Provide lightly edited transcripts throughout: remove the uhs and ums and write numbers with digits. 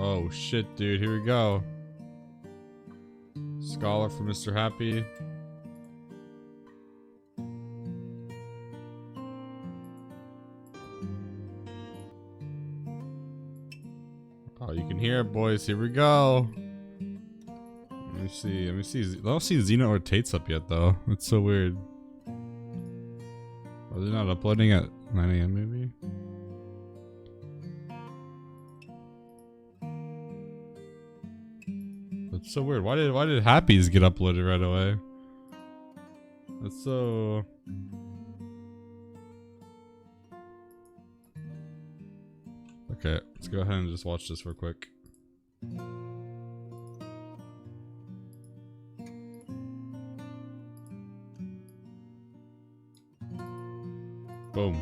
Oh shit, dude. Here we go. Scholar for Mr. Happy. Oh, you can hear it, boys. Here we go. Let me see. Let me see. I don't see Xeno or Tate's up yet, though. It's so weird. Are they not uploading at 9 AM maybe? That's so weird. Why did Happy's get uploaded right away? That's so... Okay, let's go ahead and just watch this real quick. Boom.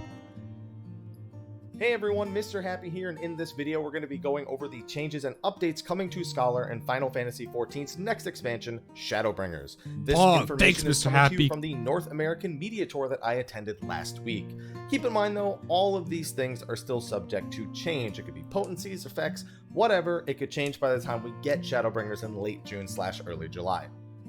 Hey everyone, Mr. Happy here, and in this video we're going to be going over the changes and updates coming to Scholar and Final Fantasy XIV's next expansion, Shadowbringers. This information is coming to you from the North American media tour that I attended last week. Keep in mind though, all of these things are still subject to change. It could be potencies, effects, whatever. It could change by the time we get Shadowbringers in late June/early July.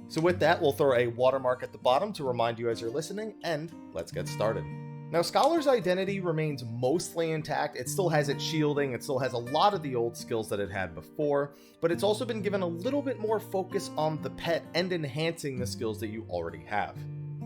So with that, we'll throw a watermark at the bottom to remind you as you're listening, and let's get started. Now, Scholar's identity remains mostly intact. It still has its shielding, it still has a lot of the old skills that it had before, but it's also been given a little bit more focus on the pet and enhancing the skills that you already have.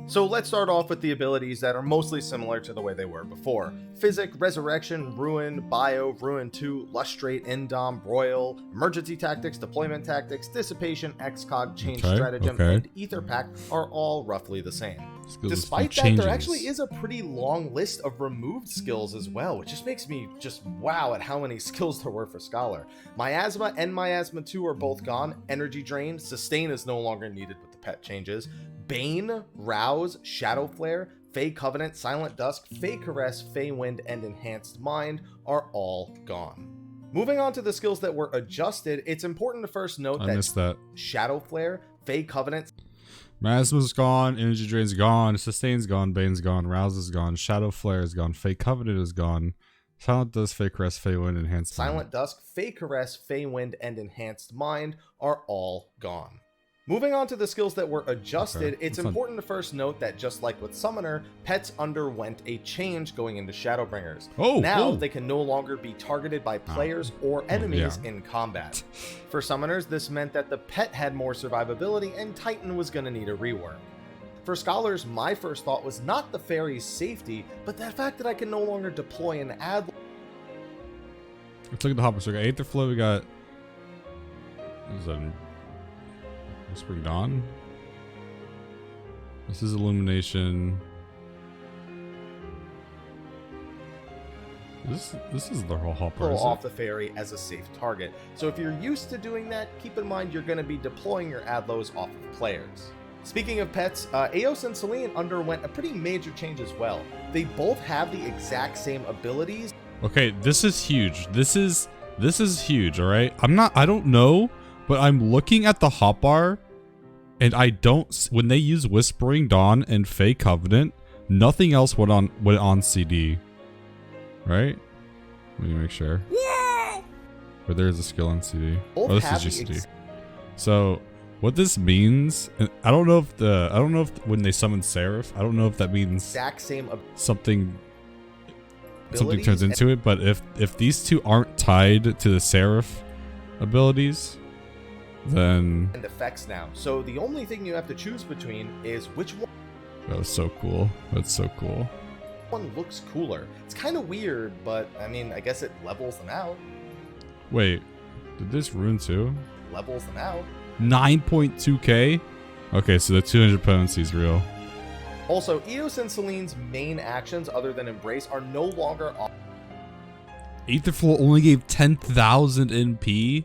So let's start off with the abilities that are mostly similar to the way they were before. Physic, Resurrection, Ruin, Bio, Ruin 2, Lustrate, Indom, Broil, Emergency Tactics, Deployment Tactics, Dissipation, XCOG, Change Stratagem, and Ether Pack are all roughly the same. Despite that, there actually is a pretty long list of removed skills as well, which just makes me just wow at how many skills there were for Scholar. Miasma and Miasma 2 are both gone. Energy Drain, Sustain is no longer needed with the pet changes. Bane, Rouse, Shadow Flare, Fae Covenant, Silent Dusk, Fae Caress, Fae Wind, and Enhanced Mind are all gone. Moving on to the skills that were adjusted, it's important to first note that Shadow Flare, Fae Covenant, Miasma's gone, Energy Drain's gone, Sustain's gone, Bane's gone, Rouse is gone, Shadow Flare is gone, Fae Covenant is gone, Silent Dusk, Fae Caress, Fae Wind, Enhanced Mind. Silent Dusk, Fae Caress, Fae Wind, and Enhanced Mind are all gone. Moving on to the skills that were adjusted, it's important to first note that just like with Summoner, pets underwent a change going into Shadowbringers. Now they can no longer be targeted by players or enemies in combat. For Summoners, this meant that the pet had more survivability and Titan was going to need a rework. For Scholars, my first thought was not the Fairy's safety, but the fact that I can no longer deploy and add... Let's look at the hopper. So we got Aether Flow, we got... Is that Whispering Dawn? This is Illumination. This is the whole hopper. Pull off the Fairy as a safe target. So if you're used to doing that, keep in mind you're going to be deploying your Adlos off of players. Speaking of pets, Eos and Celine underwent a pretty major change as well. They both have the exact same abilities. Okay, this is huge. This is huge, all right? I don't know, but I'm looking at the hotbar and I don't, when they use Whispering Dawn and Fae Covenant, nothing else went on CD. Right? Let me make sure. Yeah! But there is a skill on CD. Oh, this is just CD. So what this means, and I don't know if when they summon Seraph, I don't know if that means something turns into it, but if these two aren't tied to the Seraph abilities, then and effects now. So the only thing you have to choose between is which one. That was so cool. That's so cool. One looks cooler. It's kind of weird, but I mean, I guess it levels them out. Wait, did this ruin too? Levels them out. 9.2k. Okay, so the 200 potency is real. Also, Eos and Celine's main actions, other than Embrace, are no longer on. Aetherflow only gave 10,000 NP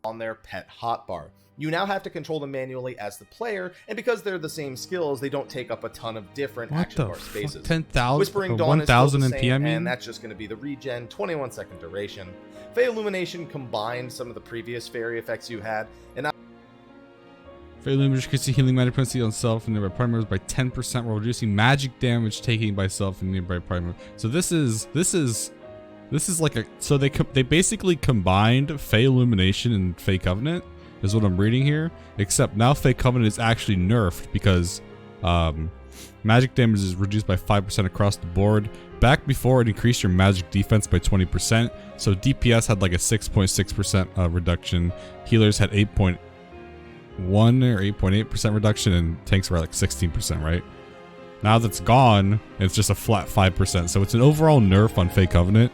on their pet hotbar. You now have to control them manually as the player, and because they're the same skills, they don't take up a ton of different action bar spaces. 10,000? Whispering Dawn is still the same, NP, and that's just going to be the regen, 21-second duration. Fae Illumination combined some of the previous fairy effects you had, and Fae Illumination increases healing magic potency on self and nearby primers by 10% while reducing magic damage taken by self and nearby primers. So this is This is like a, so they basically combined Fae Illumination and Fae Covenant is what I'm reading here, except now Fae Covenant is actually nerfed because magic damage is reduced by 5% across the board. Back before, it increased your magic defense by 20%, so DPS had like a 6.6% reduction, healers had 8.1 or 8.8% reduction, and tanks were like 16%, right? Now that's gone, it's just a flat 5%, so it's an overall nerf on Fae Covenant.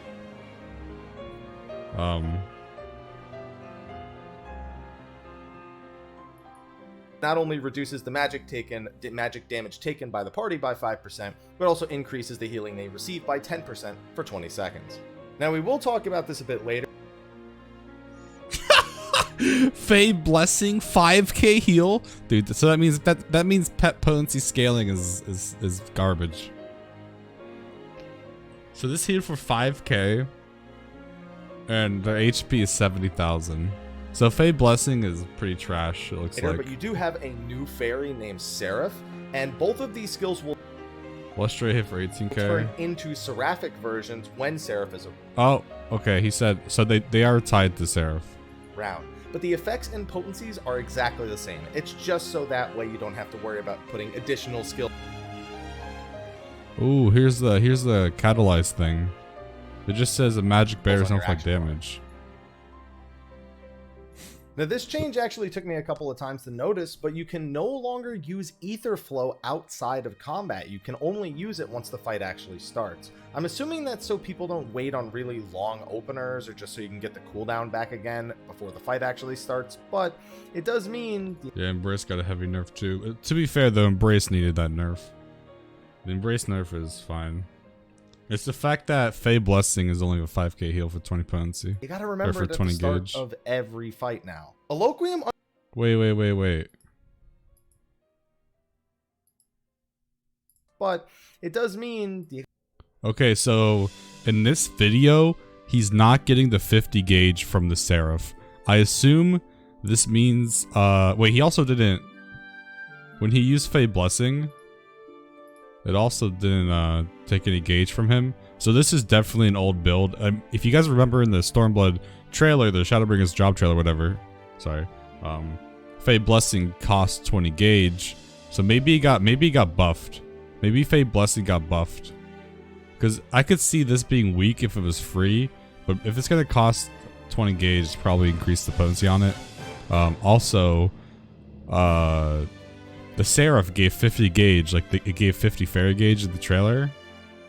Not only reduces the magic damage taken by the party by 5%, but also increases the healing they receive by 10% for 20 seconds. Now we will talk about this a bit later. Fae Blessing 5k heal, dude. So that means pet potency scaling is garbage. So this heal for 5k, and their HP is 70,000. So Fae Blessing is pretty trash, it looks like. But you do have a new fairy named Seraph, and both of these skills will Lustrate hit for 18k. Turn into Seraphic versions when Seraph is Oh, okay. He said so. They are tied to Seraph. Around. But the effects and potencies are exactly the same. It's just so that way you don't have to worry about putting additional skill. Ooh, here's the Catalyse thing. It just says a magic bear doesn't inflict damage. Now this change actually took me a couple of times to notice, but you can no longer use ether flow outside of combat. You can only use it once the fight actually starts. I'm assuming that's so people don't wait on really long openers, or just so you can get the cooldown back again before the fight actually starts, but it does mean... Yeah, Embrace got a heavy nerf too. To be fair though, Embrace needed that nerf. The Embrace nerf is fine. It's the fact that Fae Blessing is only a 5k heal for 20 potency. You gotta remember at the start of every fight now. Eloquium... Wait. But it does mean... Okay, so in this video, he's not getting the 50 gauge from the Seraph. I assume this means... wait, he also didn't... When he used Fae Blessing... It also didn't take any gauge from him. So this is definitely an old build. If you guys remember in the Stormblood trailer, the Shadowbringers job trailer, whatever. Sorry. Fae Blessing cost 20 gauge. So maybe he got buffed. Maybe Fae Blessing got buffed. Because I could see this being weak if it was free. But if it's going to cost 20 gauge, it's probably increase the potency on it. Also, the Seraph gave 50 gauge, like it gave 50 fairy gauge in the trailer.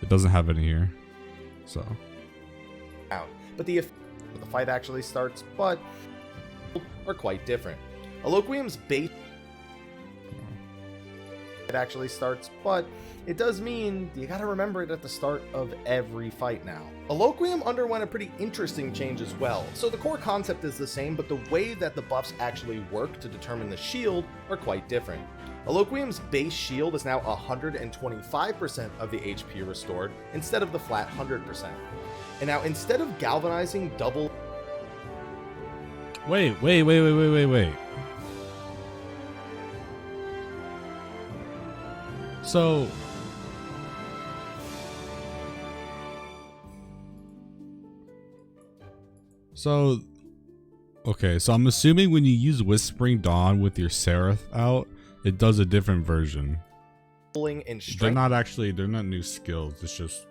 It doesn't have any here, so. But the fight actually starts, but are quite different. Eloquium's base it actually starts, but it does mean you gotta remember it at the start of every fight now. Eloquium underwent a pretty interesting change as well. So the core concept is the same, but the way that the buffs actually work to determine the shield are quite different. Eloquium's base shield is now 125% of the HP restored instead of the flat 100%. And now instead of galvanizing double... Wait. Okay, so I'm assuming when you use Whispering Dawn with your Seraph out, it does a different version. They're not new skills, it's just...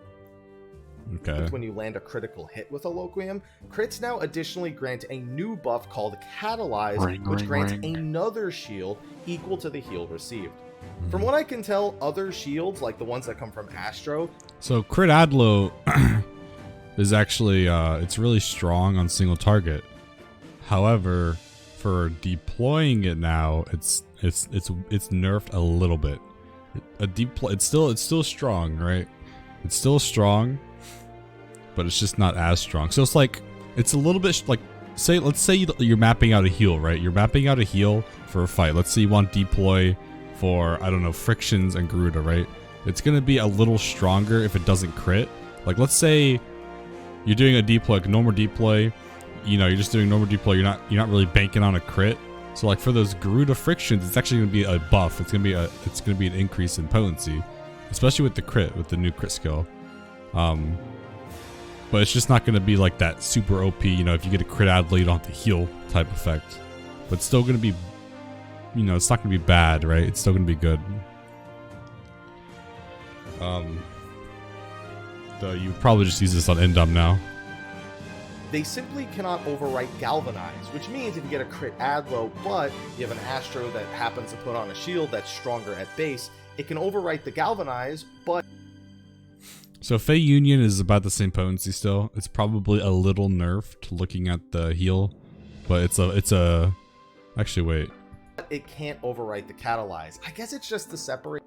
Okay. When you land a critical hit with Eloquium, crits now additionally grant a new buff called Catalyser, which grants another shield equal to the heal received. From what I can tell, other shields, like the ones that come from Astro... So crit Adlo is actually, it's really strong on single target. However, for deploying it now, it's nerfed a little bit. It's still strong, right? It's still strong, but it's just not as strong. So it's like, it's a little bit like, let's say you're mapping out a heal, right? You're mapping out a heal for a fight. Let's say you want deploy for, I don't know, frictions and Garuda, right? It's gonna be a little stronger if it doesn't crit. Like, let's say you're doing a deploy, like normal deploy. You know, you're just doing normal deploy. You're not really banking on a crit. So like for those Garuda frictions, it's actually gonna be a buff. It's gonna be an increase in potency, especially with the crit, with the new crit skill. but it's just not going to be like that super OP, you know, if you get a crit ad lead on the heal type effect. But it's still going to be, you know, it's not going to be bad, right? It's still going to be good. Though you probably just use this on Endom now. They simply cannot overwrite Galvanize, which means if you get a crit ad low, but you have an Astro that happens to put on a shield that's stronger at base, it can overwrite the Galvanize, but... So Fae Union is about the same potency still. It's probably a little nerfed looking at the heal, but it's a... Actually, wait. It can't overwrite the Catalyze. I guess it's just the separate...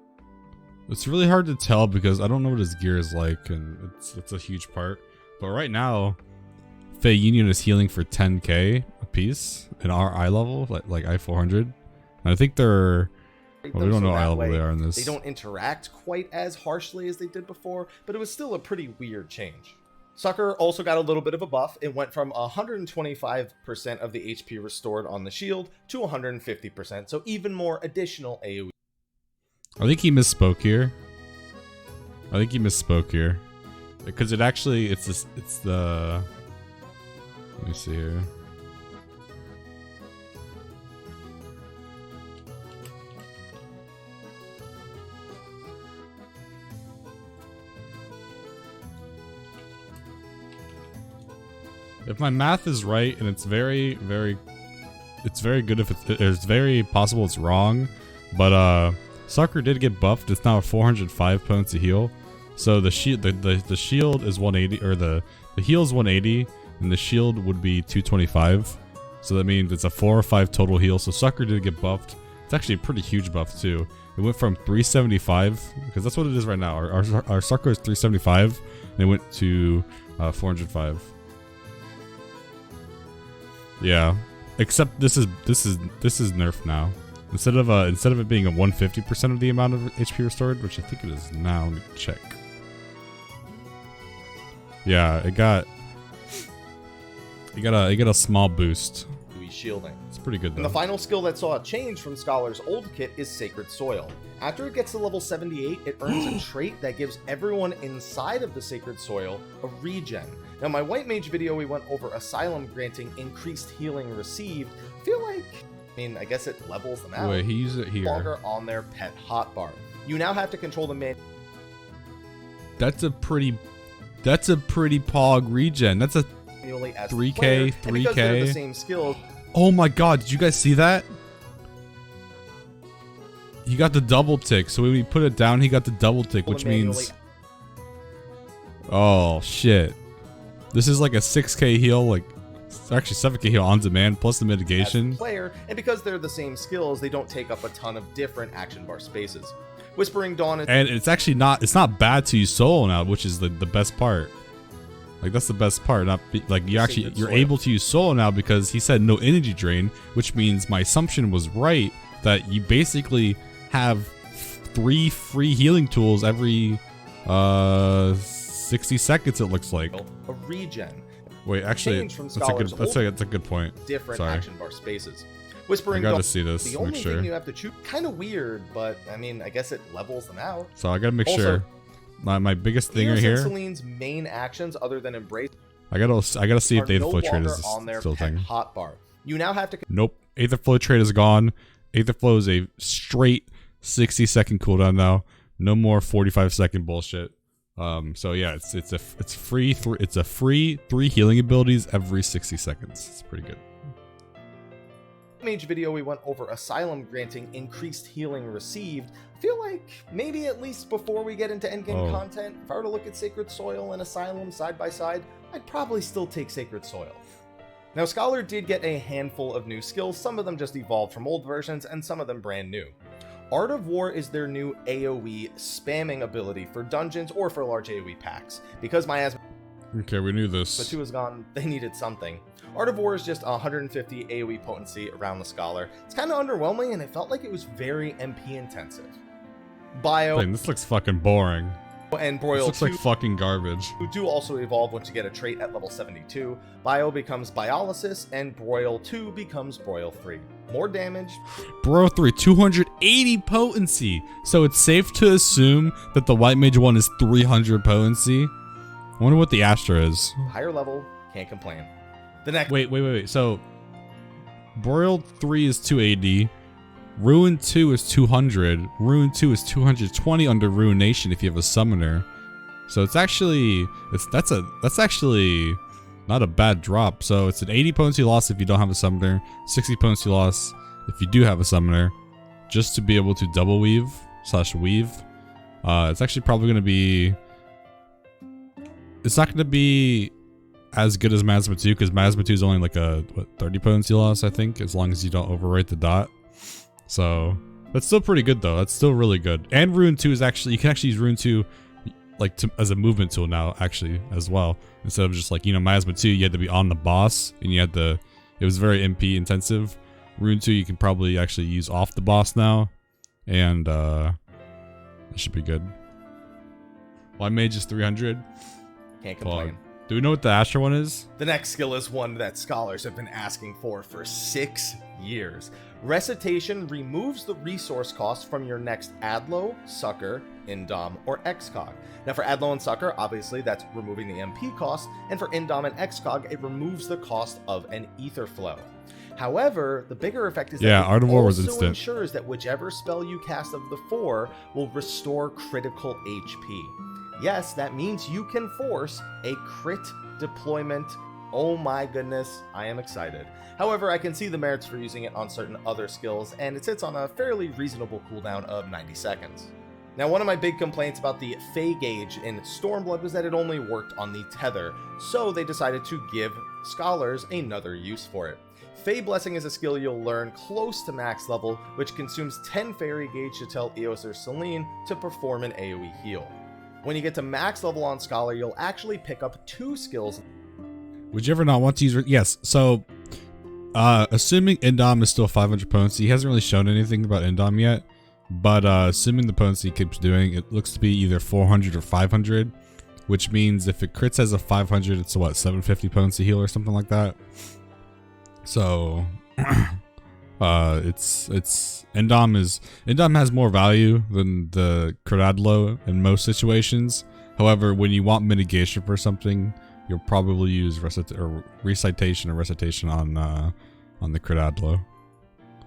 It's really hard to tell because I don't know what his gear is like, and it's a huge part. But right now, Fae Union is healing for 10k a piece in our eye level, like I-400. And I think they're... Well, we don't know what eye level they are in this. They don't interact quite as harshly as they did before, but it was still a pretty weird change. Sucker also got a little bit of a buff. It went from 125% of the HP restored on the shield to 150%, so even more additional AoE. I think he misspoke here. Because it actually, it's the... Let me see here. If my math is right, and it's very good if it's very possible it's wrong, but Sucker did get buffed. It's now a 405 potency heal. So the shield the shield is 180, or the heal is 180, and the shield would be 225. So that means it's a 4 or 5 total heal. So Sucker did get buffed. It's actually a pretty huge buff too. It went from 375, because that's what it is right now. Our Sucker is 375, and it went to 405. Yeah, except this is nerfed now. Instead of it being a 150% of the amount of HP restored, which I think it is now. Let me check. Yeah, it got a small boost. Shielding. It's pretty good though. And the final skill that saw a change from Scholar's old kit is Sacred Soil. After it gets to level 78, it earns a trait that gives everyone inside of the Sacred Soil a regen. Now, in my White Mage video, we went over Asylum granting increased healing received. I feel like, I guess it levels them out. Wait, he used it here. Longer on their pet hotbar. You now have to control the man. That's a pretty pog regen. That's a 3k, 3k. The same skills. Oh my god, did you guys see that? He got the double tick, so when we put it down, he got the double tick, which means... Oh, shit. This is like a 6k heal, like... Actually, 7k heal on demand, plus the mitigation. As a player, and because they're the same skills, they don't take up a ton of different action bar spaces. Whispering Dawn is... And it's actually not... It's not bad to use solo now, which is the best part. Like, that's the best part. You're able to use solo now because he said no energy drain, which means my assumption was right that you basically have 3 free healing tools every 60 seconds, it looks like. A regen. Wait, actually, that's a good point. Different action bar spaces. Whispering I gotta see this. The only thing you have to choose, kind of weird, but I guess it levels them out. So I gotta make sure. My biggest thing right here. Celine's main actions, other than Embrace, I gotta see if the Aether Flow trait is still thing. Hotbar. You now have to. Nope. Aether Flow trait is gone. Aether Flow is a straight 60-second cooldown now. No more 45-second bullshit. So yeah, it's a free 3 healing abilities every 60 seconds. It's pretty good. Mage video, we went over Asylum granting increased healing received. I feel like maybe at least before we get into endgame content, if I were to look at Sacred Soil and Asylum side by side, I'd probably still take Sacred Soil. Now, Scholar did get a handful of new skills. Some of them just evolved from old versions, and some of them brand new. Art of War is their new AoE spamming ability for dungeons or for large AoE packs. Because Miasma... Okay, we knew this. But 2 is gone, they needed something. Art of War is just 150 AoE potency around the Scholar. It's kind of underwhelming, and it felt like it was very MP intensive. Bio... Dang, this looks fucking boring. And Broil this looks like fucking garbage. Who do also evolve once you get a trait at level 72. Bio becomes Biolysis, and Broil 2 becomes Broil 3. More damage. Broil 3, 280 potency. So it's safe to assume that the White Mage one is 300 potency. I wonder what the Astra is. Higher level, can't complain. The next. Wait. So, Broil 3 is 280. Ruin 2 is 200. Ruin 2 is 220 under Ruination if you have a summoner. So it's actually that's actually not a bad drop. So it's an 80 potency loss if you don't have a summoner, 60 potency loss if you do have a summoner, just to be able to double weave / weave. It's actually probably going to be. It's not going to be as good as Miasma 2 because Miasma 2 is only like a 30 potency loss, I think, as long as you don't overwrite the dot. So that's still pretty good though. That's still really good. And Ruin 2 is actually, you can actually use Ruin 2 like as a movement tool now actually as well, instead of just like, you know, Miasma 2 you had to be on the boss and you had to, it was very MP intensive. Ruin 2 you can probably actually use off the boss now, and that should be good. Why Mage is 300? Can't complain. Do we know what the Astra one is? The next skill is one that scholars have been asking for 6 years. Recitation removes the resource cost from your next Adlo, Succor, Indom, or Excog. Now for Adlo and Succor, obviously that's removing the MP cost, and for Indom and Excog, it removes the cost of an Ether Flow. However, the bigger effect is that Art of War was also instant. ensures that whichever spell you cast of the 4 will restore critical HP. Yes, that means you can force a crit deployment. Oh my goodness, I am excited. However, I can see the merits for using it on certain other skills, and it sits on a fairly reasonable cooldown of 90 seconds. Now, one of my big complaints about the Fae gauge in Stormblood was that it only worked on the tether, so they decided to give scholars another use for it. Fae Blessing is a skill you'll learn close to max level, which consumes 10 fairy gauge to tell Eos or Selene to perform an AoE heal. When you get to max level on Scholar, you'll actually pick up 2 skills. Would you ever not want to use? Yes. So, assuming Indom is still 500 potency, he hasn't really shown anything about Indom yet. But assuming the potency he keeps doing, it looks to be either 400 or 500, which means if it crits as a 500, it's a what, 750 potency heal or something like that. So, Indom has more value than the Cradlo in most situations. However, when you want mitigation for something, you'll probably use recitation on the Cradlo.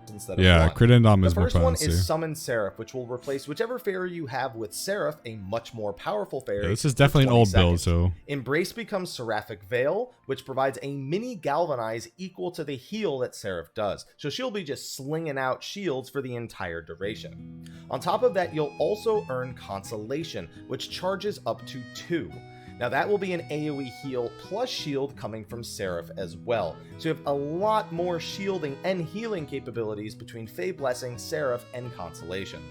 Instead of one. Crit Indom is more The first one potency. is Summon Seraph, which will replace whichever fairy you have with Seraph, a much more powerful fairy. Yeah, this is definitely an old build, so... Embrace becomes Seraphic Veil, which provides a mini Galvanize equal to the heal that Seraph does. So she'll be just slinging out shields for the entire duration. On top of that, you'll also earn Consolation, which charges up to 2. Now that will be an AoE heal plus shield coming from Seraph as well. So you have a lot more shielding and healing capabilities between Fae Blessing, Seraph, and Consolation.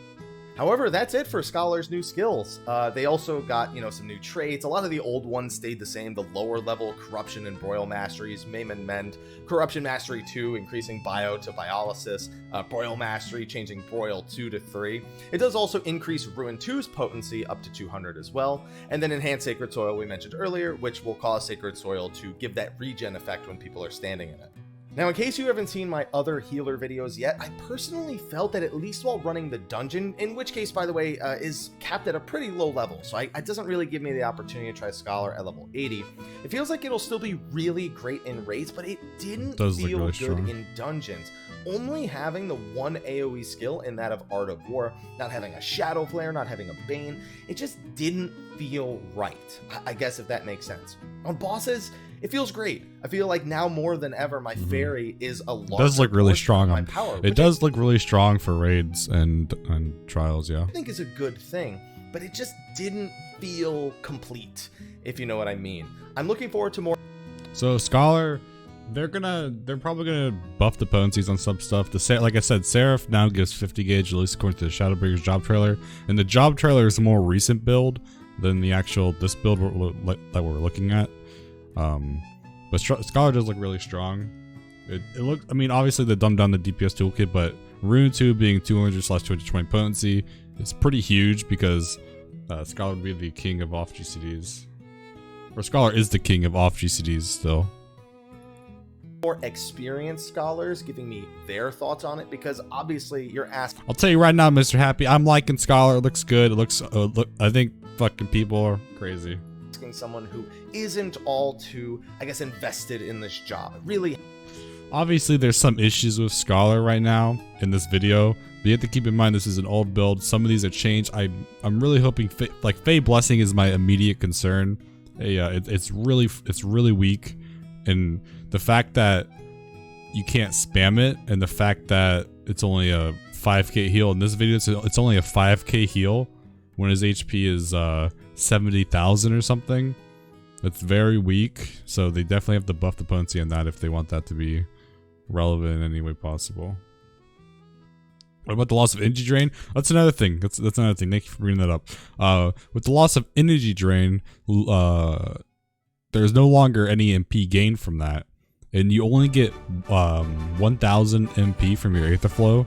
However, that's it for Scholar's new skills. They also got, some new traits. A lot of the old ones stayed the same. The lower level Corruption and Broil Masteries, Maim and Mend. Corruption Mastery 2, increasing Bio to Biolysis. Broil Mastery, changing Broil 2 to 3. It does also increase Ruin 2's potency up to 200 as well. And then Enhance Sacred Soil we mentioned earlier, which will cause Sacred Soil to give that regen effect when people are standing in it. Now, in case you haven't seen my other healer videos yet, I personally felt that at least while running the dungeon, in which case, by the way, is capped at a pretty low level, so it doesn't really give me the opportunity to try Scholar at level 80, it feels like it'll still be really great in raids, but it didn't feel really good in dungeons. Only having the one AoE skill in that of Art of War, not having a Shadow Flare, not having a Bane, it just didn't feel right, I guess if that makes sense. On bosses, it feels great. I feel like now more than ever, my fairy is a larger. It does look really strong on power. It does look really strong for raids and trials, yeah. I think is a good thing, but it just didn't feel complete, if you know what I mean. I'm looking forward to more. So Scholar, they're probably gonna buff the potencies on some stuff. Like I said, Seraph now gives 50 gauge, at least according to the Shadowbringers job trailer, and the job trailer is a more recent build than the actual this build that we're looking at. But Scholar does look really strong. I mean, obviously they dumbed down the DPS toolkit, but Rune 2 being 200/220 potency is pretty huge because Scholar would be the king of off GCDs. Or Scholar is the king of off GCDs still. More experienced scholars giving me their thoughts on it, because obviously you're asking. I'll tell you right now, Mr. Happy, I'm liking Scholar. It looks good. It looks, I think fucking people are crazy. asking someone who isn't all too, I guess, invested in this job. Really. Obviously, there's some issues with Scholar right now in this video, but you have to keep in mind this is an old build. Some of these are changed. I'm really hoping, like Fae Blessing is my immediate concern. It's really weak, and the fact that you can't spam it, and the fact that it's only a 5k heal in this video, it's only a 5k heal when his HP is 70,000 or something. That's very weak, so they definitely have to buff the potency on that if they want that to be relevant in any way possible. What about the loss of energy drain? That's another thing. That's another thing. Thank you for bringing that up. With the loss of energy drain, there's no longer any MP gained from that, and you only get 1,000 MP from your Aether Flow.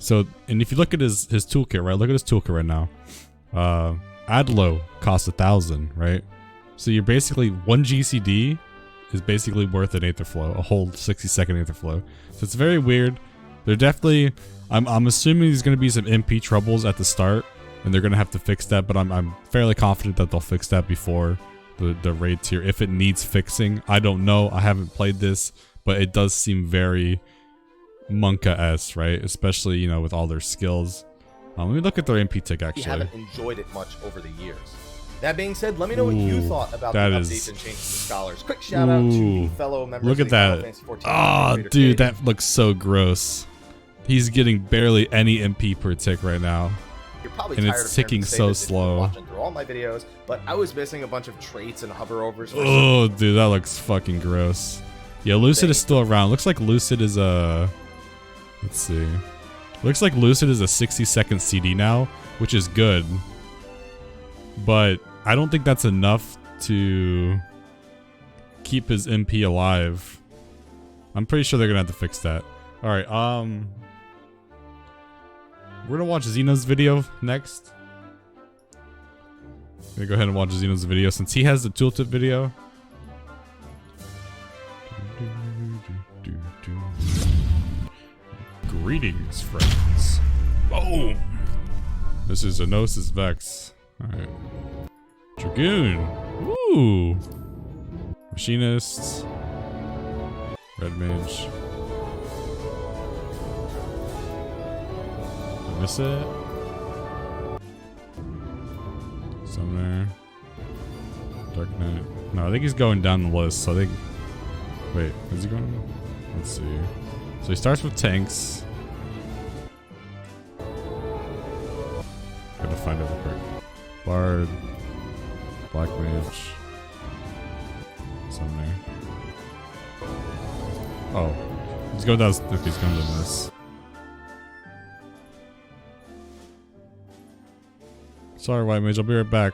So, and if you look at his toolkit, right? Look at his toolkit right now. Adlo costs 1,000, right? So you're basically, one GCD is basically worth an Aether Flow, a whole 60-second Aether Flow. So it's very weird. They're definitely, I'm assuming there's going to be some MP troubles at the start, and they're going to have to fix that, but I'm fairly confident that they'll fix that before the raid tier, if it needs fixing. I don't know. I haven't played this, but it does seem very Monka-esque, right? Especially, you know, with all their skills. Let me look at their MP tick, actually. We haven't enjoyed it much over the years. That being said, let me know what you thought about the updates and changes to Scholars. Quick shout out to fellow members look of at the that. Fantasy 14 Oh, dude, that looks so gross. He's getting barely any MP per tick right now. You're probably and tired it's of hearing ticking me say so this if you've been slow. watching through all my videos, but I was missing a bunch of traits and hoverovers. Oh, dude, that looks fucking gross. Yeah, Lucid is still around. Looks like Lucid is a... Let's see. Looks like Lucid is a 60-second CD now, which is good. But I don't think that's enough to keep his MP alive. I'm pretty sure they're gonna have to fix that. Alright, we're gonna watch Xeno's video next. I'm gonna go ahead and watch Xeno's video since he has the tooltip video. Greetings, friends. Boom! This is Enosis Vex. Alright. Dragoon. Ooh! Machinists. Red Mage. Did I miss it? Summoner. Dark Knight. No, I think he's going down the list, so I think... Wait, is he going? Let's see. So he starts with tanks. Gotta find it real quick. Bard. Black Mage. Summoner. Oh. He's going down. Okay, he's going down this. Sorry, White Mage. I'll be right back.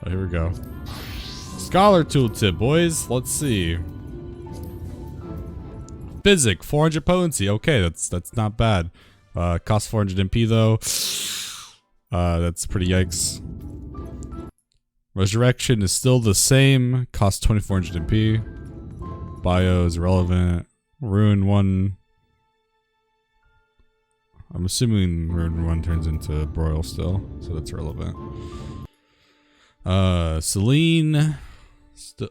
Oh, here we go. Scholar tooltip, boys. Let's see. Physic, 400 potency. Okay, that's not bad. Costs 400 MP though. That's pretty yikes. Resurrection is still the same. Costs 2400 MP. Bio is irrelevant. Ruin 1. I'm assuming Ruin 1 turns into Broil still, so that's relevant. Celine.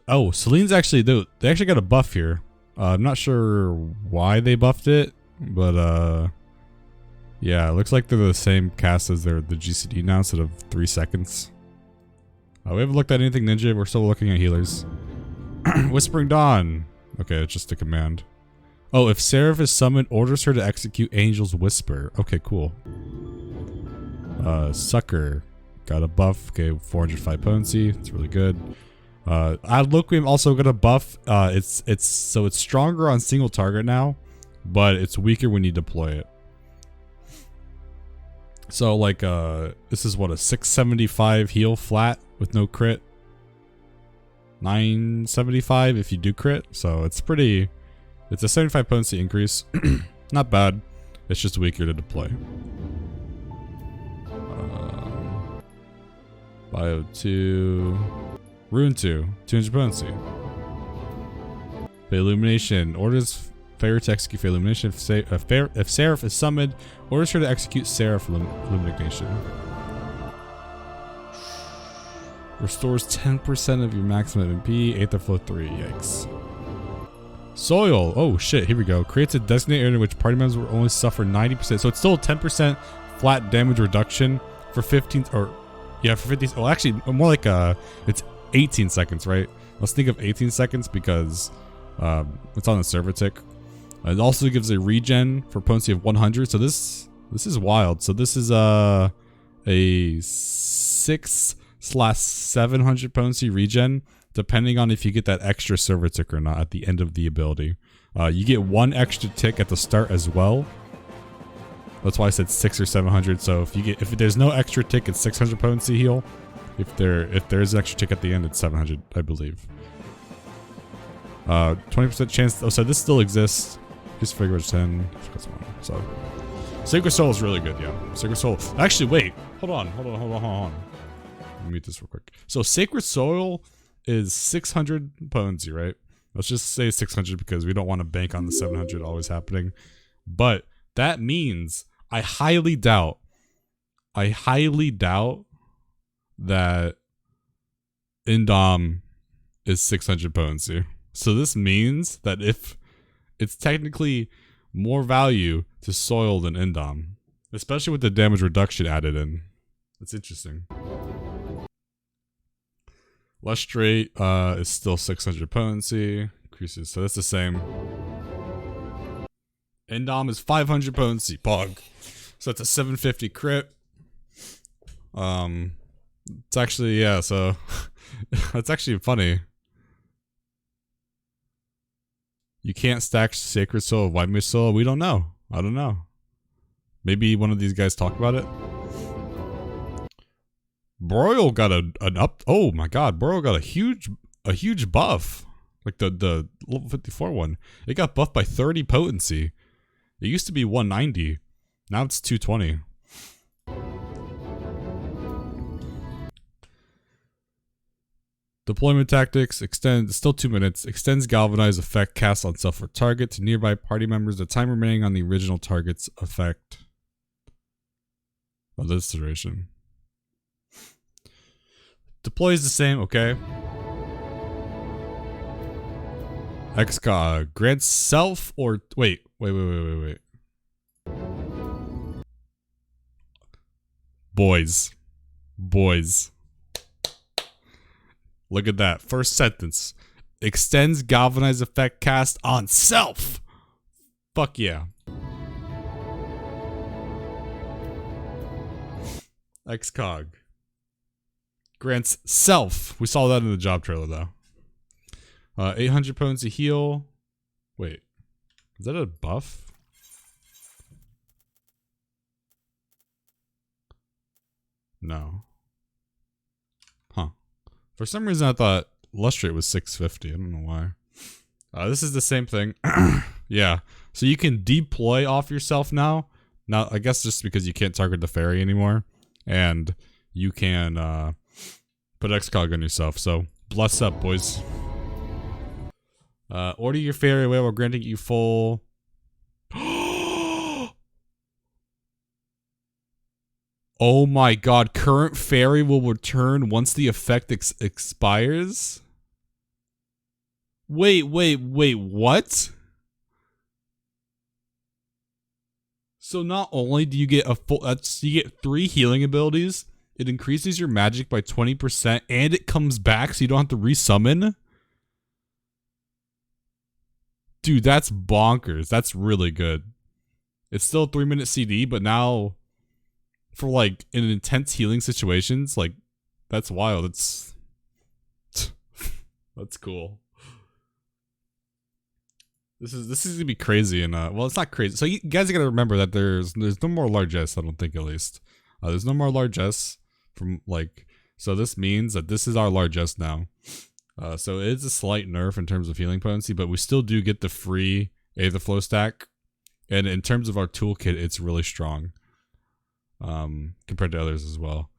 Oh, Celine's actually, they actually got a buff here. I'm not sure why they buffed it, but yeah, it looks like they're the same cast as the GCD now instead of 3 seconds. We haven't looked at anything ninja, we're still looking at healers. Whispering Dawn. Okay, it's just a command. Oh, if Seraph is summoned, orders her to execute Angel's Whisper. Okay, cool. Sucker. Got a buff. Okay, 405 potency. It's really good. Adloquium also got a buff. So it's stronger on single target now, but it's weaker when you deploy it. So like this is what, a 675 heal flat with no crit. 975 if you do crit. So it's pretty, it's a 75 potency increase. Not bad. It's just weaker to deploy. Bio 2. Rune 2. 200 potency. Fae Illumination. Orders Fair to execute Fae Illumination. If Seraph is summoned, orders her to execute Seraph Illumination. Restores 10% of your maximum MP. Aetherflow 3. Yikes. Soil. Oh shit, here we go. Creates a designated area in which party members will only suffer 90%. So it's still a 10% flat damage reduction for 15, or yeah, for 50. Well, actually, more like it's 18 seconds, right? Let's think of 18 seconds because it's on the server tick. It also gives a regen for potency of 100. So this is wild. So this is a 6/700 potency regen, depending on if you get that extra server tick or not at the end of the ability. You get 1 extra tick at the start as well. That's why I said 600 or 700. So if there's no extra tick, it's 600 potency heal. If there's an extra tick at the end, it's 700, I believe. 20% chance. Oh, so this still exists. Just figure it's 10. So Sacred Soul is really good, yeah. Sacred Soul. Actually, wait. Hold on. Let me mute this real quick. So Sacred Soil is 600 potency, right? Let's just say 600 because we don't want to bank on the 700 always happening. But that means I highly doubt that Indom is 600 potency. So this means that if it's technically more value to Soil than Indom, especially with the damage reduction added in. That's interesting. Lustrate is still 600 potency. Increases, so that's the same. Indom is 500 potency. Pog. So that's a 750 crit. It's actually, yeah, so that's actually funny. You can't stack Sacred Soul, White Mage Soul. We don't know. I don't know. Maybe one of these guys talk about it. Broil got an up. Oh my god, Broil got a huge buff. Like the level 54 one. It got buffed by 30 potency. It used to be 190. Now it's 220. Deployment tactics, still 2 minutes, extends galvanize effect cast on self or target to nearby party members, the time remaining on the original target's effect of this duration. Deploys the same, okay. XCOG grants self or wait. Boys. Look at that. First sentence. Extends galvanize effect cast on self. Fuck yeah. XCOG. Grants self. We saw that in the job trailer though. 800 potency heal. Wait. Is that a buff? No. Huh. For some reason I thought Lustrate was 650. I don't know why. This is the same thing. Yeah. So you can deploy off yourself now. Now, I guess just because you can't target the fairy anymore. And you can put XCOG on yourself. So, bless up, boys. Order your fairy away while granting you full... Oh my god, current fairy will return once the effect expires? Wait, what? So not only do you get a full, you get 3 healing abilities, it increases your magic by 20%, and it comes back so you don't have to resummon? Dude, that's bonkers. That's really good. It's still a 3-minute CD, but now... for like in intense healing situations, like that's wild. It's that's cool. This is gonna be crazy, and well, it's not crazy. So you guys gotta remember that there's no more Largesse. I don't think, at least there's no more Largesse from like. So this means that this is our Largesse now. So it is a slight nerf in terms of healing potency, but we still do get the free Aetherflow stack, and in terms of our toolkit, it's really strong. Compared to others as well.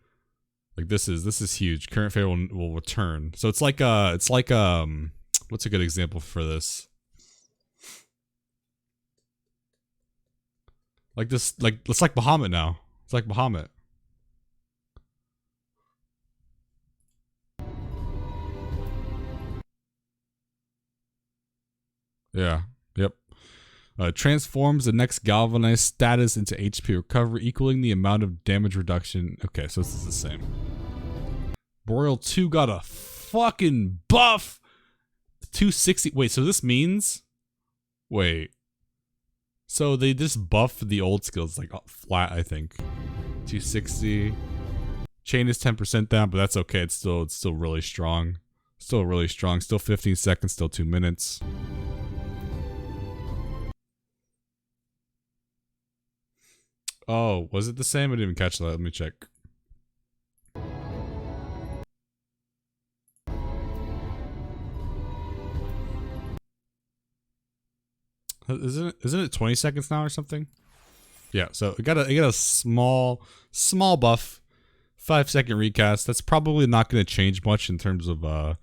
Like this is huge. Current fairy will return. So it's like what's a good example for this? Like this, it's like Bahamut now. It's like Bahamut. Yeah. Yep. Transforms the next galvanized status into HP recovery, equaling the amount of damage reduction. Okay, so this is the same. Broil 2 got a fucking buff. 260. Wait, so this means... Wait. So they just buffed the old skills, like flat, I think. 260. Chain is 10% down, but that's okay. It's still really strong. Still really strong. Still 15 seconds, still 2 minutes. Oh, was it the same? I didn't even catch that. Let me check. Isn't it 20 seconds now or something? Yeah, so it got a small buff, 5-second recast. That's probably not going to change much in terms of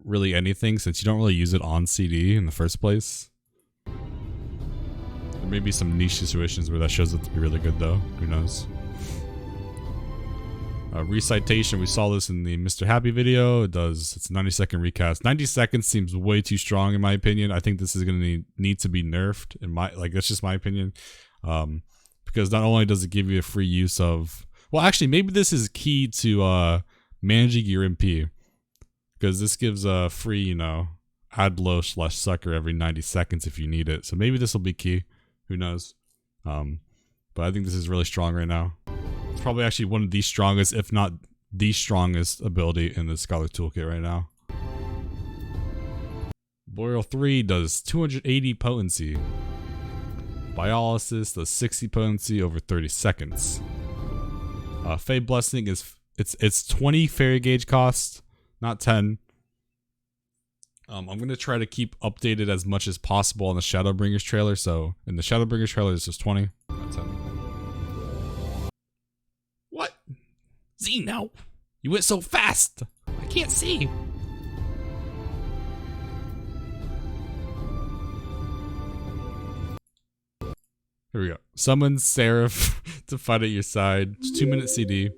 really anything, since you don't really use it on CD in the first place. There may be some niche situations where that shows up to be really good though. Who knows? Recitation, we saw this in the Mr. Happy video. It's a 90-second recast. 90 seconds seems way too strong in my opinion. I think this is going to need to be nerfed that's just my opinion. Because not only does it give you a free use of, well, actually maybe this is key to managing your MP, because this gives a free, add blow / sucker every 90 seconds if you need it. So maybe this will be key. Who knows? But I think this is really strong right now. It's probably actually one of the strongest, if not the strongest ability in the Scholar Toolkit right now. Broil 3 does 280 potency. Biolysis does 60 potency over 30 seconds. Fae Blessing is it's 20 fairy gauge cost, not 10. I'm gonna try to keep updated as much as possible on the Shadowbringers trailer. So in the Shadowbringers trailer, this is 20, not 10. What? Z, no! You went so fast! I can't see! Here we go. Summon Seraph to fight at your side. It's 2-minute CD.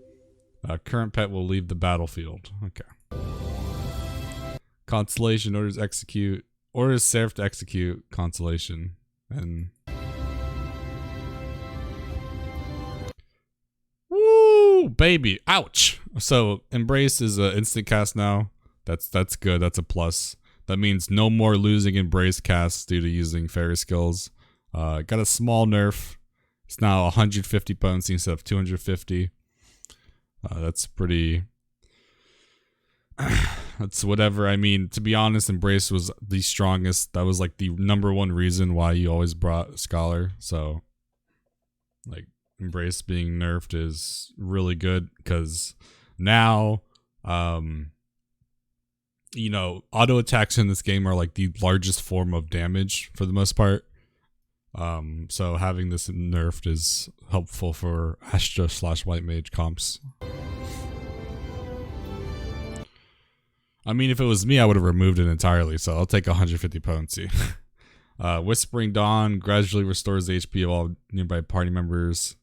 Current pet will leave the battlefield. Okay. Constellation orders execute. Orders Seraph to execute Constellation. And... Woo! Baby! Ouch! So, Embrace is an instant cast now. That's good. That's a plus. That means no more losing Embrace casts due to using fairy skills. Got a small nerf. It's now 150 potency instead of 250. That's pretty... that's whatever. I mean, to be honest, Embrace was the strongest. That was like the #1 reason why you always brought Scholar. So, like, Embrace being nerfed is really good because now, auto attacks in this game are like the largest form of damage for the most part. So having this nerfed is helpful for Astra / White Mage comps. I mean, if it was me, I would have removed it entirely, so I'll take 150 potency. Whispering Dawn gradually restores the HP of all nearby party members.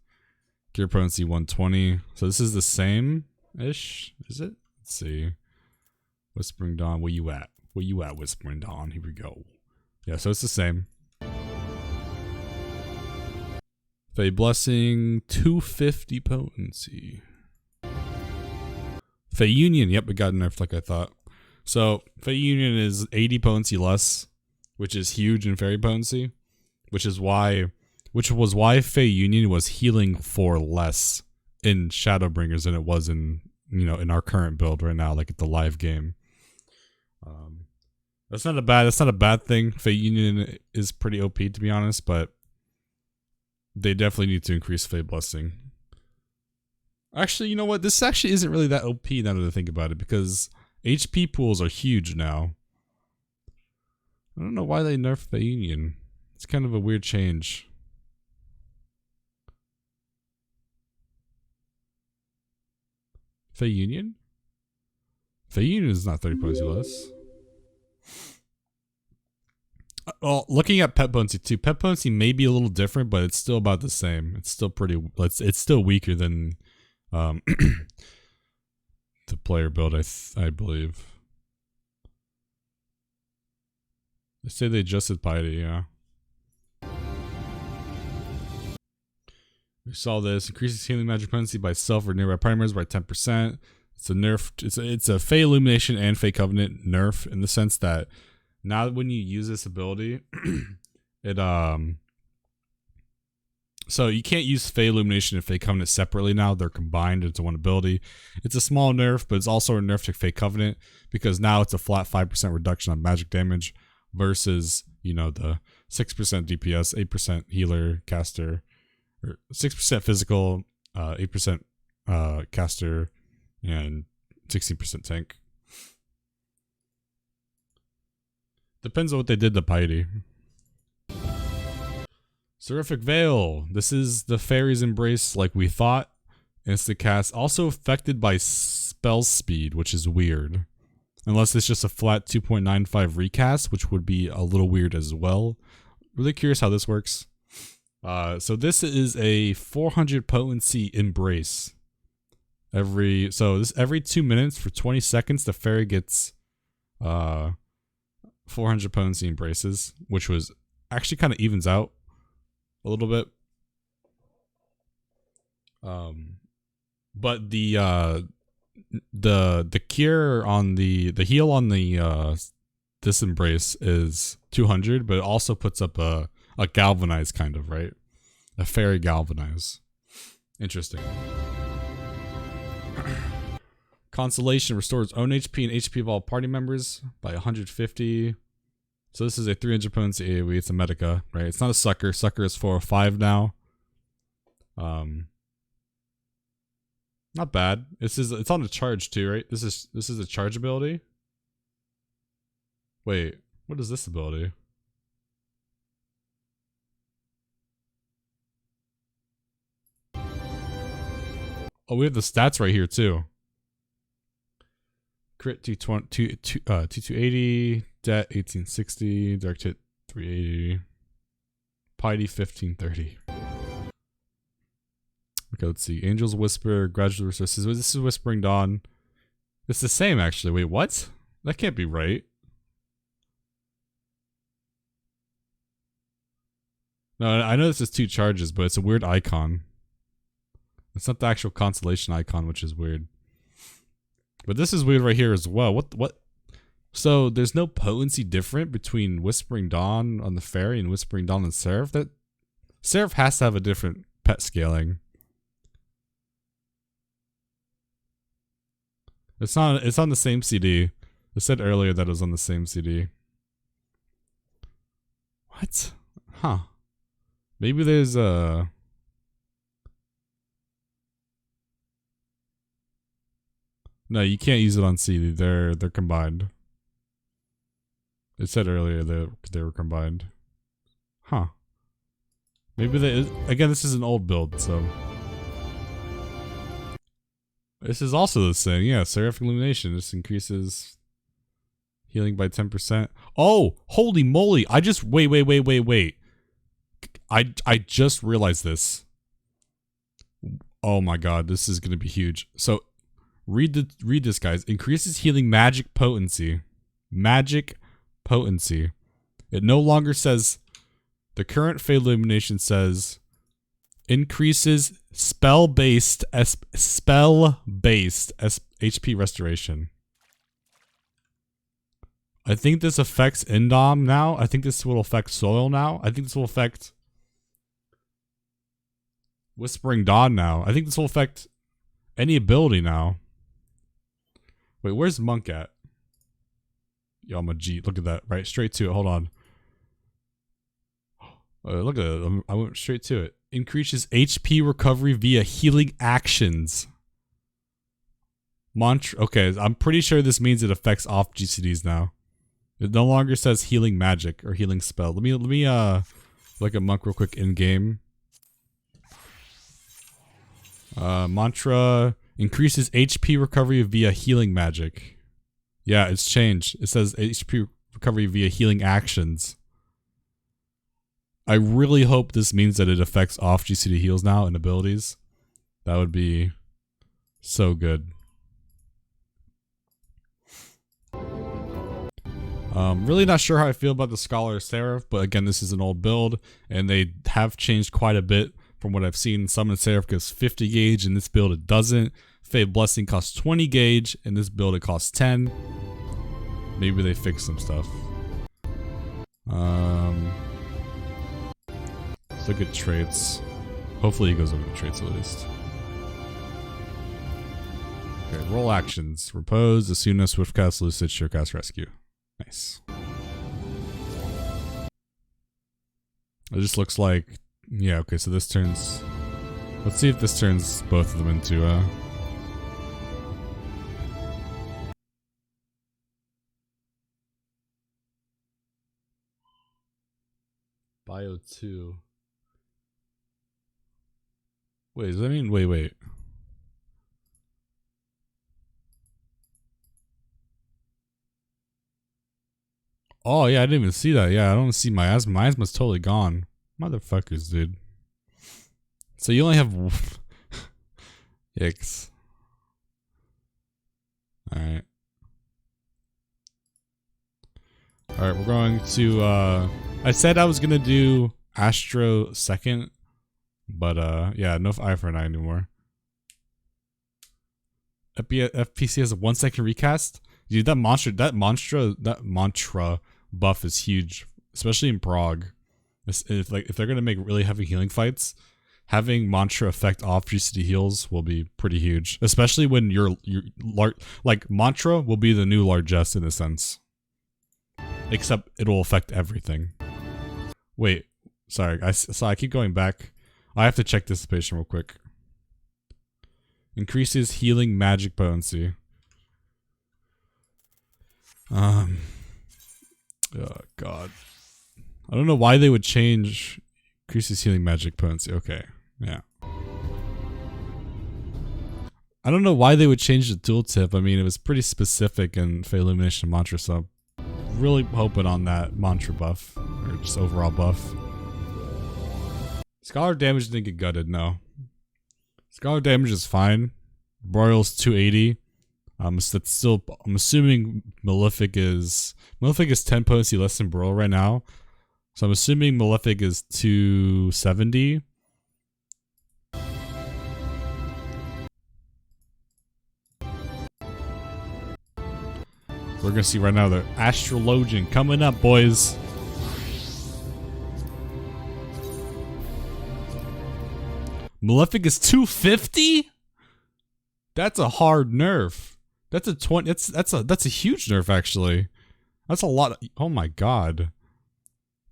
Gear potency 120. So this is the same-ish, is it? Let's see. Whispering Dawn, where you at? Where you at, Whispering Dawn? Here we go. Yeah, so it's the same. Fae Blessing, 250 potency. Fae Union, yep, it got nerfed like I thought. So, Fae Union is 80 potency less, which is huge in fairy potency, which was why Fae Union was healing for less in Shadowbringers than it was in, in our current build right now, like at the live game. That's not a bad thing. Fae Union is pretty OP to be honest, but they definitely need to increase Fae Blessing. Actually, you know what? This actually isn't really that OP now that I think about it, because HP pools are huge now. I don't know why they nerfed Fae Union. It's kind of a weird change. Fae Union? Fae Union is not 30 points less. Well, looking at pet potency too, pet potency may be a little different, but it's still about the same. It's still pretty. It's still weaker than the player build. I believe. They say they adjusted piety, yeah. We saw this. Increases healing magic potency by self or nearby primers by 10%. It's a nerf. It's a Fae Illumination and Fae Covenant nerf in the sense that now when you use this ability, it so you can't use Fae Illumination and Fae Covenant separately now. They're combined into one ability. It's a small nerf, but it's also a nerf to Fae Covenant because now it's a flat 5% reduction on magic damage versus, you know, the 6% DPS, 8% healer, caster, or 6% physical, 8% caster, and 16% tank. Depends on what they did to piety. Seraphic Veil. This is the Fairies Embrace like we thought. Instant cast. Also affected by spell speed, which is weird. Unless it's just a flat 2.95 recast, which would be a little weird as well. Really curious how this works. So this is a 400 potency embrace. Every 2 minutes for 20 seconds, the fairy gets 400 potency embraces, which was actually kind of evens out a little bit. But the cure on the heal on the this embrace is 200, but it also puts up a galvanize kind of, right? A fairy galvanize. Interesting. Consolation restores own HP and HP of all party members by 150. So this is a 300 potency AoE. It's a Medica, right? It's not a sucker. Sucker is 405 now. Not bad. It's on a charge too, right? This is a charge ability. Wait, what is this ability? Oh, we have the stats right here too. Crit 2280, Det 1860, Dark Hit 380, Piety 1530. Okay, let's see. Angel's Whisper, Gradual Resources. This is Whispering Dawn. It's the same actually. Wait, what? That can't be right. No, I know this is 2 charges, but it's a weird icon. It's not the actual constellation icon, which is weird. But this is weird right here as well. What? So there's no potency different between Whispering Dawn on the fairy and Whispering Dawn on Seraph? That Seraph has to have a different pet scaling. It's on the same CD. I said earlier that it was on the same CD. What? Huh. Maybe there's a... No, you can't use it on CD. They're combined. It said earlier that they were combined. Huh. Maybe they... Again, this is an old build, so... This is also the same. Yeah, Seraphic Illumination. This increases healing by 10%. Oh, holy moly. I just... Wait. I just realized this. Oh my god, this is going to be huge. So, read this, guys. Increases healing magic potency. Magic potency. It no longer says... The current Fae Illumination says... Increases spell-based HP restoration. I think this affects Indom now. I think this will affect Soil now. I think this will affect Whispering Dawn now. I think this will affect any ability now. Wait, where's Monk at? Yo, I'm a G. Look at that. Right, straight to it. Hold on. Look at it. I went straight to it. Increases HP recovery via healing actions. Mantra. Okay, I'm pretty sure this means it affects off GCDs now. It no longer says healing magic or healing spell. Let me look at Monk real quick in game. Mantra increases HP recovery via healing magic. Yeah, it's changed. It says HP recovery via healing actions. I really hope this means that it affects off GCD heals now and abilities. That would be so good. Really not sure how I feel about the Scholar Seraph, but again, this is an old build, and they have changed quite a bit from what I've seen. Summon Seraph gives 50 gauge, in this build it doesn't. Fae Blessing costs 20 gauge, in this build it costs 10. Maybe they fix some stuff. Let's look at traits. Hopefully he goes over the traits at least. Okay, roll actions. Repose, Asuna, Swiftcast, Lucid, Surecast, Rescue. Nice. It just looks like... Yeah, okay, so this turns... Let's see if this turns both of them into, Bio 2. Wait, does that mean... Wait. Oh, yeah, I didn't even see that. Yeah, I don't see miasma. Miasma's totally gone. Motherfuckers, dude. So you only have... Yikes. Alright. Alright, we're going to... I said I was going to do Astro second. But, yeah, no eye for an eye anymore. FPC has a 1 second recast? Dude, that mantra buff is huge, especially in Prague. If they're gonna make really heavy healing fights, having mantra effect off GCD heals will be pretty huge. Especially when like mantra will be the new Largesse in a sense, except it'll affect everything. Wait, sorry, I keep going back. I have to check dissipation real quick. Increases healing magic potency. Oh god. I don't know why they would change increases healing magic potency. Okay, yeah. I don't know why they would change the tooltip. I mean, it was pretty specific in Fae Illumination Mantra, so I'm really hoping on that mantra buff, or just overall buff. Scholar damage didn't get gutted, no. Scholar damage is fine. Broil's 280. That's still, I'm assuming Malefic is 10 potency less than Broil right now. So I'm assuming Malefic is 270. We're gonna see right now the Astrologian coming up, boys. Malefic is 250? That's a hard nerf. That's a 20. That's a huge nerf actually. That's a lot. Oh my god.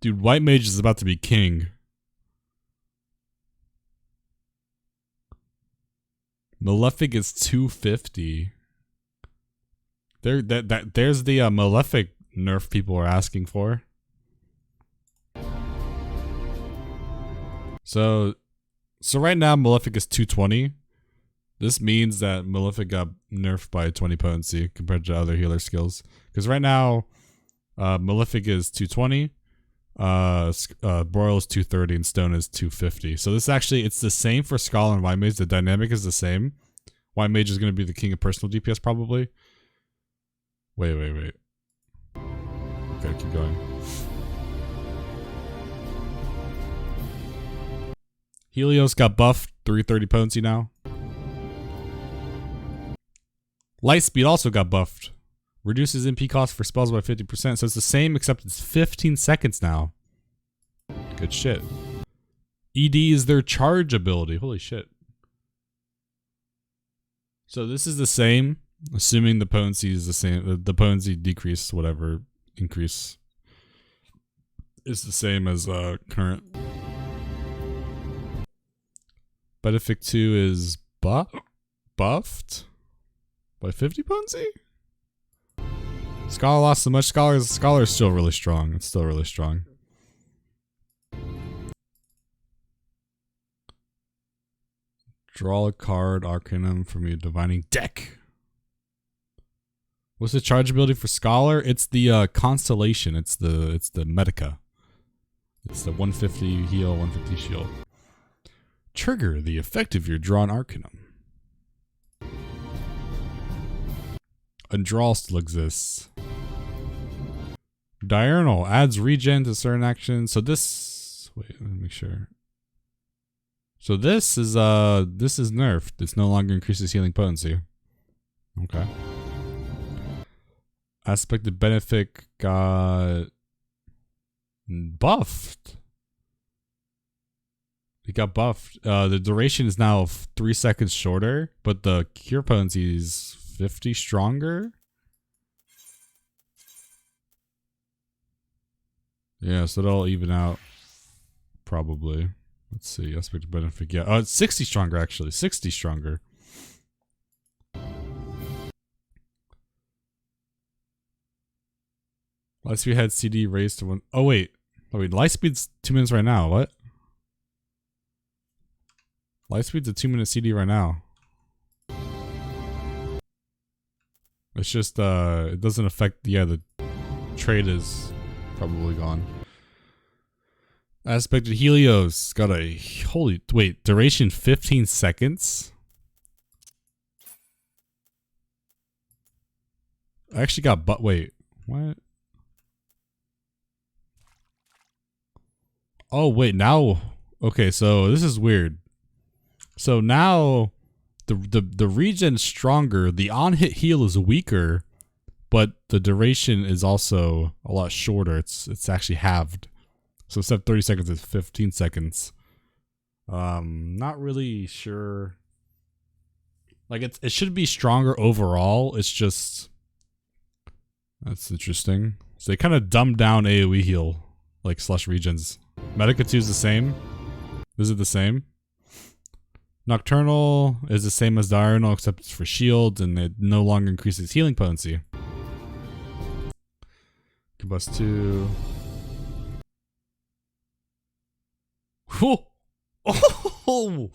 Dude, White Mage is about to be king. Malefic is 250. There's the Malefic nerf people are asking for. So right now Malefic is 220. This means that Malefic got nerfed by 20 potency compared to other healer skills. Because right now, Malefic is 220, Broil is 230, and Stone is 250. So this actually, it's the same for Scholar and White Mage. The dynamic is the same. White Mage is going to be the king of personal DPS probably. Wait. Okay, keep going. Helios got buffed, 330 potency now. Lightspeed also got buffed. Reduces MP cost for spells by 50%. So it's the same except it's 15 seconds now. Good shit. ED is their charge ability. Holy shit. So this is the same, assuming the potency is the same. The potency decrease, whatever, increase is the same as current. Malefic 2 is buffed by 50 potency? Scholar lost so much. Scholar is still really strong. It's still really strong. Draw a card, Arcanum from your divining deck. What's the charge ability for Scholar? It's the Constellation. It's the Medica. It's the 150 heal, 150 shield. Trigger the effect of your drawn Arcanum. And draw still exists. Diurnal adds regen to certain actions. So this, wait, let me make sure. So this is nerfed. It's no longer increases healing potency. Okay. Aspect of Benefit got buffed. It got buffed. The duration is now 3 seconds shorter, but the cure potency is 50 stronger. Yeah, so that'll even out. Probably. Let's see. Aspect of Benefit. Yeah. It's 60 stronger, actually. 60 stronger. Lightspeed had CD raised to 1. Oh, wait. Oh, wait. Lightspeed's 2 minutes right now. What? Lightspeed's a 2-minute CD right now. It's just, it doesn't affect, yeah, the trade is probably gone. Aspect of Helios got a, holy, wait, duration 15 seconds? I actually got, wait, what? Oh, wait, now, okay, so this is weird. So now the regen's stronger, the on-hit heal is weaker, but the duration is also a lot shorter. It's actually halved. So instead of 30 seconds, it's 15 seconds. Not really sure. Like it should be stronger overall. It's just that's interesting. So they kind of dumbed down AoE heal, like slush regens. Medica 2 is the same. Is it the same? Nocturnal is the same as Diurnal, except it's for shields, and it no longer increases healing potency. Combust 2. Oh,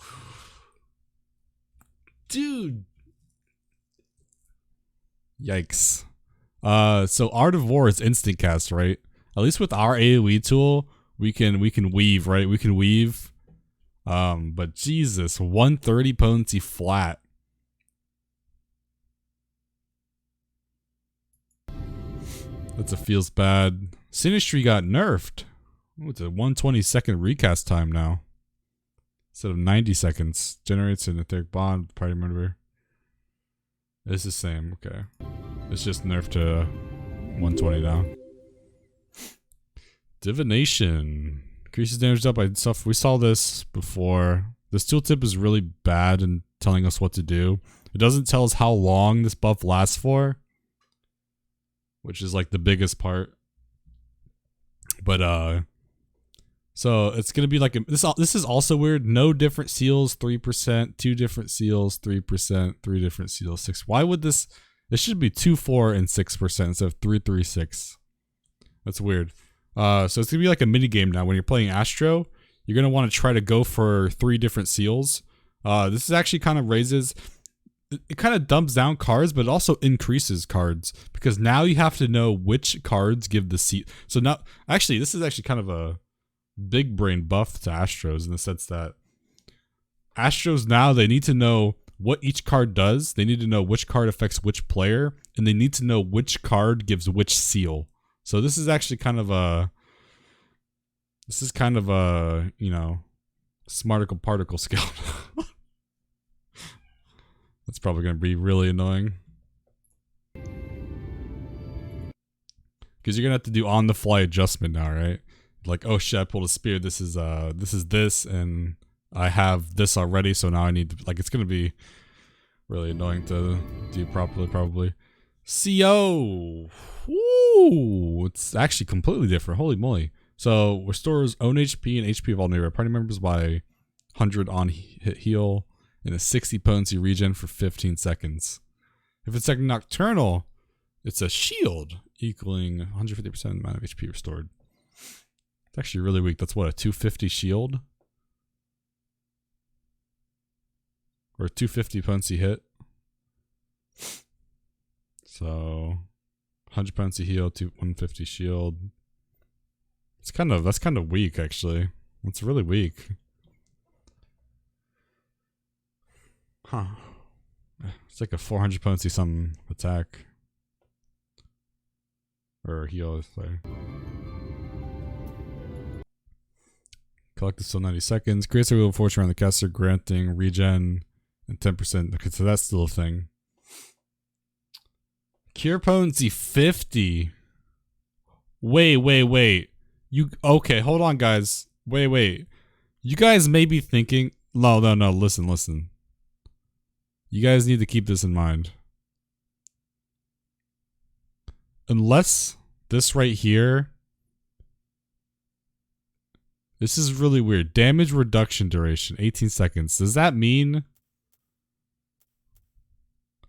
dude. Yikes. So Art of War is instant cast, right? At least with our AoE tool, we can weave, right? We can weave. But Jesus, 130 potency flat. That's a feels bad. Sinistry got nerfed. Ooh, it's a 120-second recast time now. Instead of 90 seconds. Generates an etheric bond with party member. It's the same, okay. It's just nerfed to 120 now. Divination. Increases damage dealt by stuff. We saw this before. This tooltip is really bad in telling us what to do. It doesn't tell us how long this buff lasts for, which is like the biggest part. But so it's gonna be like this is also weird. No different seals, 3%. 2 different seals, 3%. 3 different seals, 6. Why would this? This should be 2, 4, and 6% instead of 3, 3, 6. That's weird. So it's gonna be like a mini game now. When you're playing Astro, you're gonna want to try to go for 3 different seals. This is actually kind of raises. It kind of dumps down cards, but it also increases cards because now you have to know which cards give the seal. So now, actually, this is actually kind of a big brain buff to Astros in the sense that Astros now they need to know what each card does. They need to know which card affects which player, and they need to know which card gives which seal. So this is actually kind of a, you know, smarticle particle skill. That's probably going to be really annoying. Because you're going to have to do on the fly adjustment now, right? Like, oh shit, I pulled a spear. This is this, and I have this already, so now I need to, like, it's going to be really annoying to do properly, probably. CO! Woo! It's actually completely different. Holy moly. So, restores own HP and HP of all nearby party members by 100 on hit heal and a 60 potency regen for 15 seconds. If it's like Nocturnal, it's a shield equaling 150% amount of HP restored. It's actually really weak. That's what, a 250 shield? Or a 250 potency hit. So 100 potency heal to 150 shield. It's that's kind of weak actually. It's really weak. Huh. It's like a 400 potency something attack. Or heal, sorry. Collect still 90 seconds. Creates a wheel of fortune around the caster, granting regen and 10%. Okay, so that's still a thing. Cure potency 50. Wait. Okay, hold on, guys. Wait. You guys may be thinking, no, listen. You guys need to keep this in mind. Unless this right here, this is really weird. Damage reduction duration, 18 seconds. Does that mean?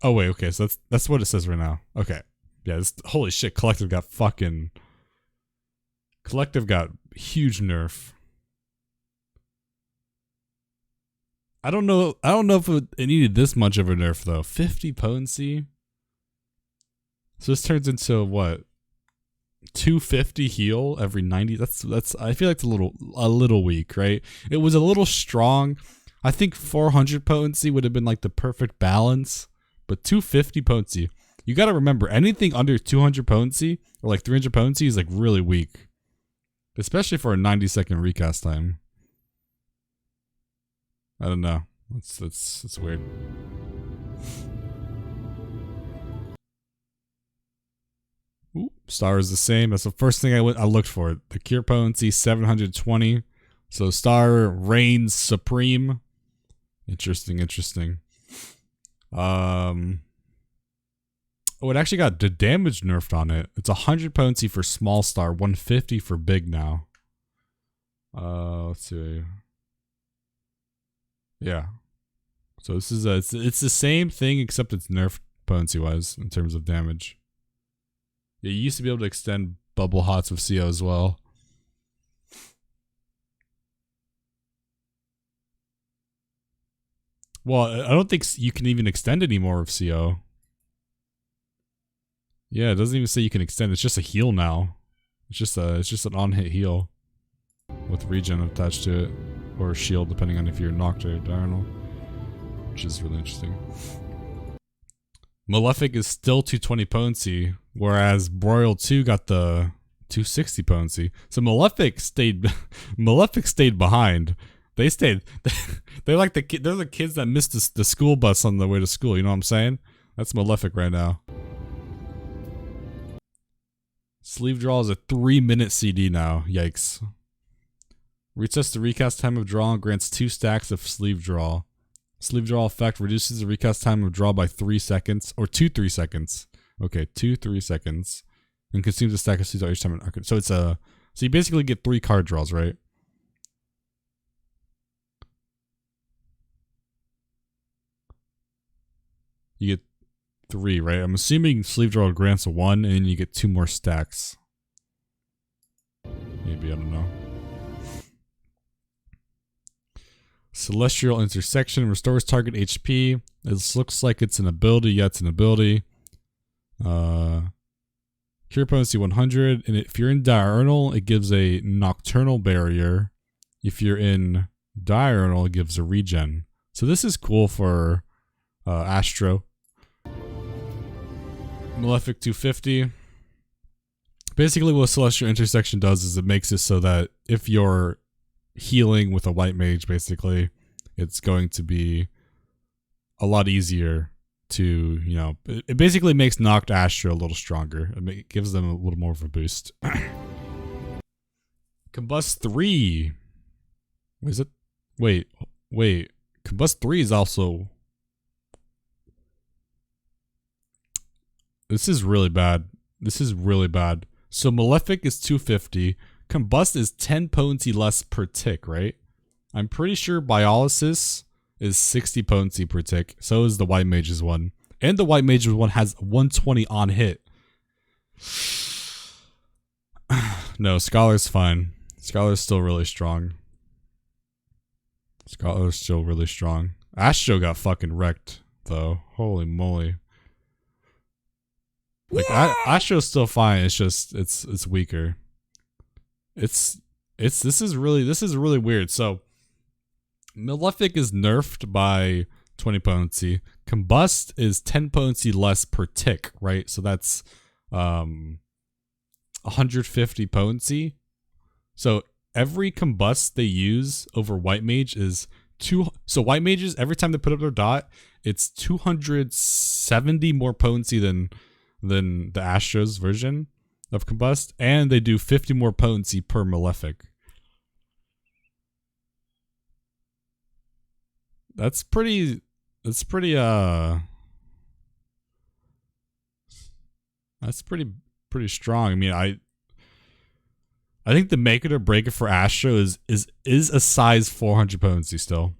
Oh wait, okay, so that's what it says right now. Okay. Yeah, holy shit, Collective got huge nerf. I don't know if it needed this much of a nerf though. 50 potency. So this turns into what? 250 heal every 90. That's I feel like it's a little weak, right? It was a little strong. I think 400 potency would have been like the perfect balance, but 250 potency. You got to remember, anything under 200 potency or like 300 potency is like really weak, especially for a 90-second recast time. I don't know. It's weird. Ooh, star is the same. That's the first thing I looked for. The cure potency 720. So star reigns supreme. Interesting. Oh, it actually got the damage nerfed on it. It's 100 potency for small star, 150 for big now. Let's see. Yeah. So this is it's the same thing except it's nerfed potency wise in terms of damage. Yeah, you used to be able to extend bubble hots with CO as well. Well, I don't think you can even extend anymore with CO. Yeah, it doesn't even say you can extend. It's just a heal now. It's just an on-hit heal with regen attached to it, or shield depending on if you're knocked or diurnal, which is really interesting. Malefic is still 220 potency, whereas Broil 2 got the 260 potency. So Malefic stayed behind. They're like they're the kids that missed the school bus on the way to school, you know what I'm saying? That's Malefic right now. Sleeve draw is a 3-minute CD now. Yikes. Resets the recast time of draw and grants 2 stacks of sleeve draw. Sleeve draw effect reduces the recast time of draw by 3 seconds, or 3 seconds. Okay, 3 seconds. And consumes a stack of sleeve draw each time. So it's so you basically get 3 card draws, right? You get 3, right? I'm assuming sleeve draw grants 1, and then you get 2 more stacks. Maybe, I don't know. Celestial Intersection restores target HP. This looks like it's an ability. Yeah, it's an ability. Cure potency 100, and if you're in diurnal, it gives a nocturnal barrier. If you're in diurnal, it gives a regen. So this is cool for Astro. Malefic 250. Basically what Celestial Intersection does is it makes it so that if you're healing with a white mage, basically, it's going to be a lot easier to, you know, it basically makes knocked Astro a little stronger. It gives them a little more of a boost. Combust 3. Is it? Wait. Combust 3 is also... This is really bad. So Malefic is 250. Combust is 10 potency less per tick, right? I'm pretty sure Biolysis is 60 potency per tick. So is the White Mage's one. And the White Mage's one has 120 on hit. No, Scholar's fine. Scholar's still really strong. Astro got fucking wrecked, though. Holy moly. Like, Astro's still fine. It's just, it's weaker. This is really weird. So Malefic is nerfed by 20 potency. Combust is 10 potency less per tick, right? So that's 150 potency. So every combust they use over white mage is so white mages, every time they put up their dot, it's 270 more potency than the Astro's version of combust, and they do 50 more potency per Malefic. That's pretty strong. I mean, I think the make it or break it for Astro is a size 400 potency still.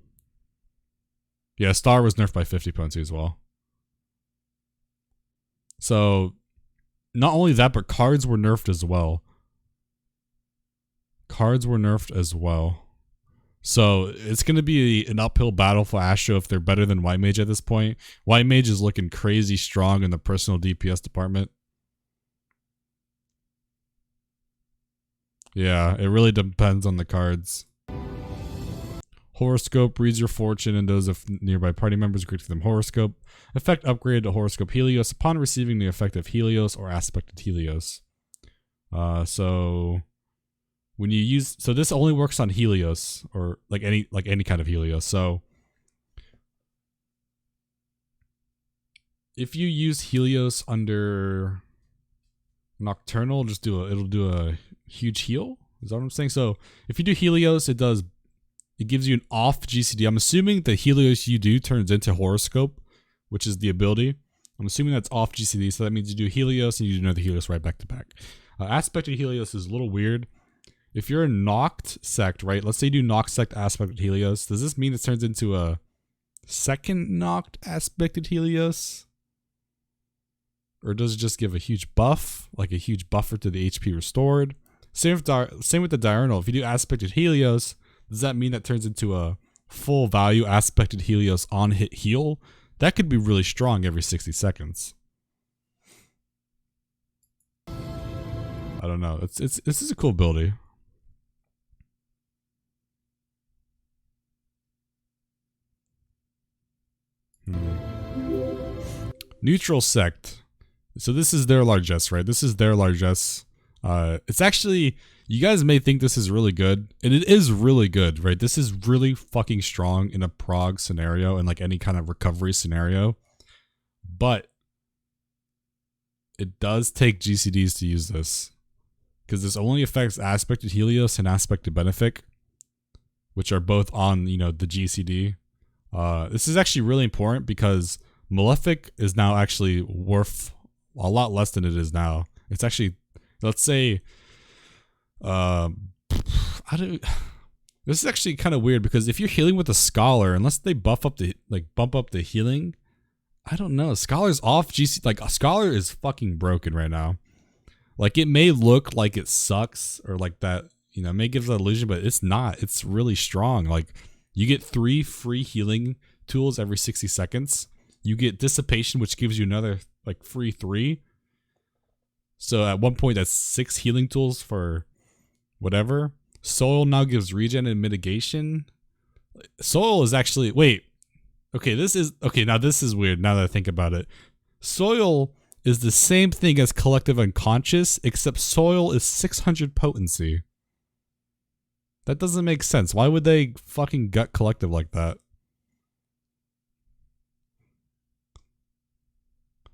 Yeah, Star was nerfed by 50 potency as well. So not only that, but cards were nerfed as well. So it's going to be an uphill battle for Astro if they're better than White Mage at this point. White Mage is looking crazy strong in the personal DPS department. Yeah, it really depends on the cards. Horoscope reads your fortune and those of nearby party members. Grant them Horoscope. Effect upgrade to Horoscope Helios upon receiving the effect of Helios or aspected Helios. So when you use, so this only works on Helios or like any kind of Helios. So if you use Helios under Nocturnal, it'll do a huge heal. Is that what I'm saying? So if you do Helios, it gives you an off GCD. I'm assuming the Helios you do turns into Horoscope, which is the ability. I'm assuming that's off GCD, so that means you do Helios and you do another Helios right back to back. Aspect of Helios is a little weird. If you're a Noct sect, right? Let's say you do Noct sect aspect of Helios. Does this mean it turns into a second Noct aspected Helios? Or does it just give a huge buff, like a huge buffer to the HP restored? Same with the Diurnal. If you do aspected Helios, does that mean that turns into a full value aspected Helios on hit heal? That could be really strong every 60 seconds. I don't know. This is a cool ability. Neutral sect. So this is their Largesse, right? This is their Largesse. It's actually, you guys may think this is really good, and it is really good, right? This is really fucking strong in a prog scenario and like any kind of recovery scenario. But it does take GCDs to use this, because this only affects aspected Helios and aspected Benefic, which are both on, the GCD. This is actually really important because Malefic is now actually worth a lot less than it is now. It's actually, let's say, this is actually kind of weird because if you're healing with a Scholar, unless they bump up the healing, I don't know. Scholar's off GC, like a Scholar is fucking broken right now. Like it may look like it sucks or like that, it may give that illusion, but it's not. It's really strong. Like you get 3 free healing tools every 60 seconds. You get Dissipation, which gives you another like free 3. So at one point that's 6 healing tools for whatever. Soil now gives Regen and Mitigation. Soil is actually, wait. Okay, now this is weird now that I think about it. Soil is the same thing as Collective Unconscious, except Soil is 600 potency. That doesn't make sense. Why would they fucking gut Collective like that?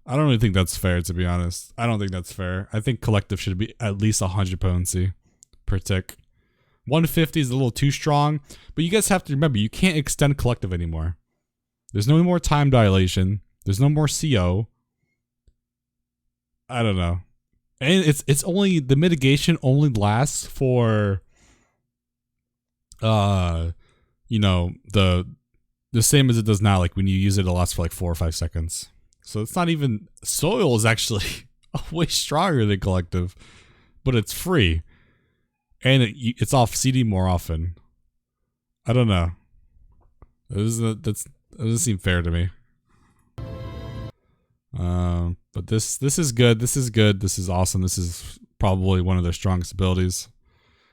I don't really think that's fair, to be honest. I don't think that's fair. I think Collective should be at least 100 potency per tick. 150 is a little too strong, but you guys have to remember, you can't extend Collective anymore. There's no more time dilation. There's no more CO. I don't know. And it's only, the mitigation only lasts for, the same as it does now. Like when you use it, it lasts for like 4 or 5 seconds. So it's not even, Soil is actually way stronger than Collective, but it's free. And it's off CD more often. I don't know. That doesn't seem fair to me. But this is good. This is good. This is awesome. This is probably one of their strongest abilities.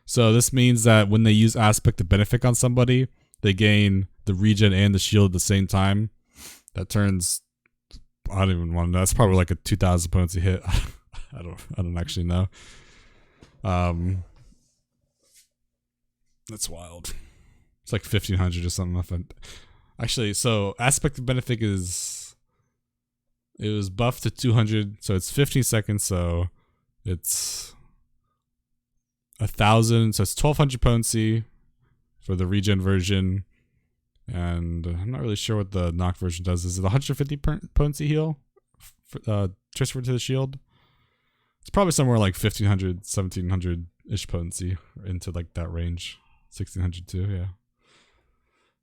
So this means that when they use Aspect of Benefic on somebody, they gain the Regen and the shield at the same time. That turns, I don't even want to know. That's probably like a 2,000 potency hit. I don't actually know. That's wild. It's like 1500 or something. Actually, so aspect of Benefic it was buffed to 200, so it's 15 seconds, so it's 1000, so it's 1200 potency for the regen version, and I'm not really sure what the knock version does. Is it 150 potency heal transferred to the shield? It's probably somewhere like 1500, 1700 ish potency, into like that range. 1600 too, yeah.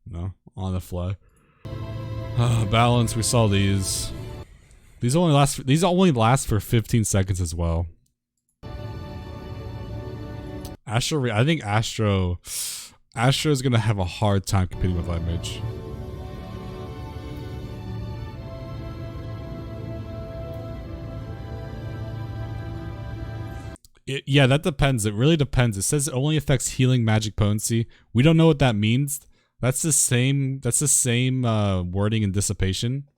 No, on the fly. Balance, we saw these. These only last for 15 seconds as well. Astro, I think Astro is gonna have a hard time competing with Light Mage. Yeah, that depends. It really depends. It says it only affects healing magic potency. We don't know what that means. That's the same wording in Dissipation.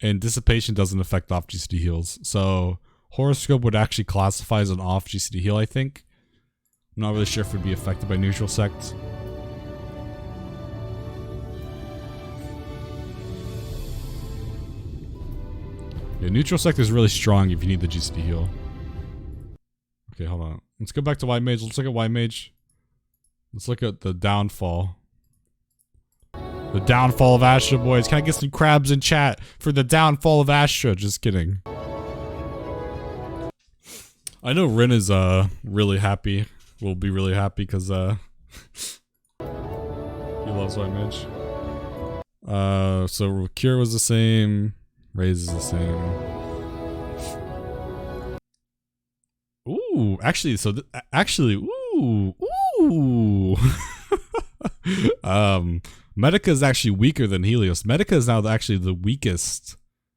And Dissipation doesn't affect off GCD heals. So Horoscope would actually classify as an off GCD heal, I think. I'm not really sure if it would be affected by Neutral Sect. Yeah, Neutral Sect is really strong if you need the GCD heal. Okay, hold on. Let's go back to White Mage. Let's look at White Mage. Let's look at the downfall. The downfall of Astra, boys. Can I get some crabs in chat for the downfall of Astra? Just kidding. I know Rin is really happy. Will be really happy because he loves White Mage. So Cure was the same. Raise is the same. Ooh, actually, so ooh. Medica is actually weaker than Helios. Medica is now actually the weakest.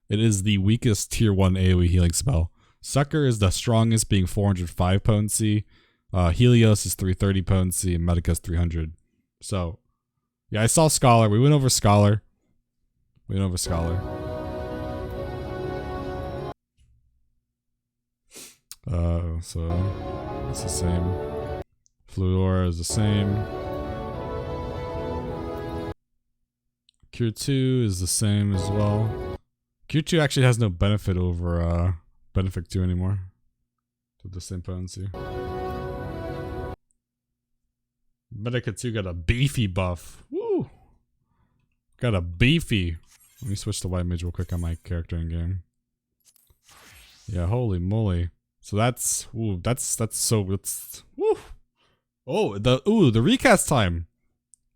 It is the weakest tier 1 AoE healing spell. Sucker is the strongest, being 405 potency. Helios is 330 potency, and Medica is 300. So, yeah, I saw Scholar. We went over Scholar. So it's the same. Fluor is the same. Cure 2 is the same as well. Cure 2 actually has no benefit over Benefic 2 anymore. With the same potency. Medica 2 got a beefy buff. Woo! Got a beefy. Let me switch to White Mage real quick on my character in game. Yeah, holy moly. So that's woo. Oh, the recast time.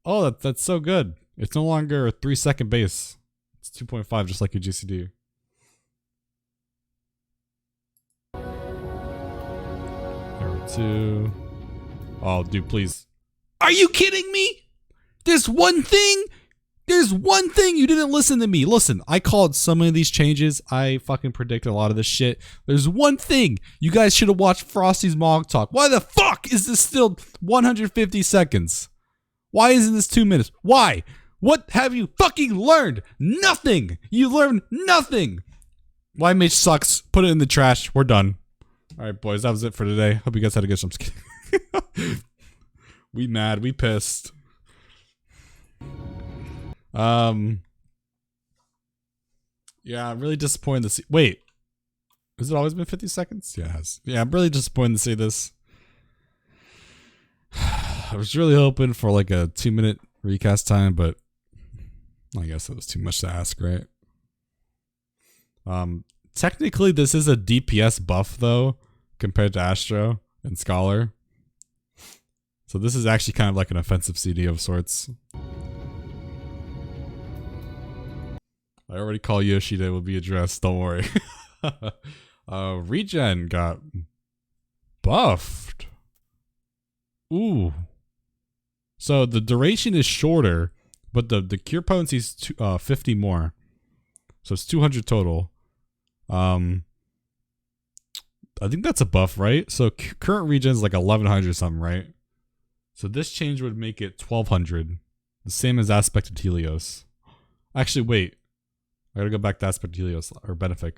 Oh, that's so good. It's no longer a 3-second base. It's 2.5, just like your GCD. Error 2. Oh, dude, please. Are you kidding me? There's one thing you didn't listen to me. Listen, I called so many of these changes. I fucking predicted a lot of this shit. There's one thing. You guys should have watched Frosty's Mog Talk. Why the fuck is this still 150 seconds? Why isn't this 2 minutes? Why? What have you fucking learned? Nothing. You learned nothing. White Mage sucks. Put it in the trash. We're done. All right, boys. That was it for today. Hope you guys had a good time. We mad. We pissed. Yeah, I'm really disappointed to see. Wait, has it always been 50 seconds? Yeah, it has. Yeah, I'm really disappointed to see this. I was really hoping for like a 2-minute recast time, but I guess that was too much to ask, right? Technically, this is a DPS buff though, compared to Astro and Scholar. So this is actually kind of like an offensive CD of sorts. I already call Yoshida will be addressed, don't worry. Regen got buffed. Ooh. So the duration is shorter, but the cure potency is 50 more. So it's 200 total. I think that's a buff, right? So current regen is like 1100 or something, right? So this change would make it 1200. The same as Aspected Helios. Actually, wait. I gotta go back to Aspect Helios or Benefic.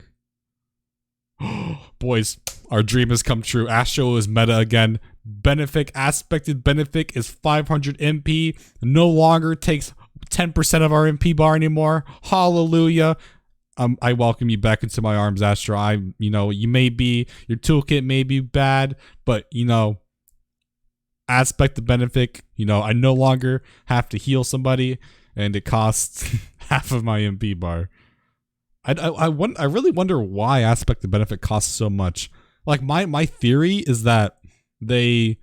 Boys, our dream has come true. Astro is meta again. Benefic, aspected Benefic is 500 MP. No longer takes 10% of our MP bar anymore. Hallelujah. I welcome you back into my arms, Astro. You know, your toolkit may be bad, but you know, aspect of Benefic, you know, I no longer have to heal somebody, and it costs half of my MP bar. I really wonder why aspect of Benefic costs so much. Like my theory is that they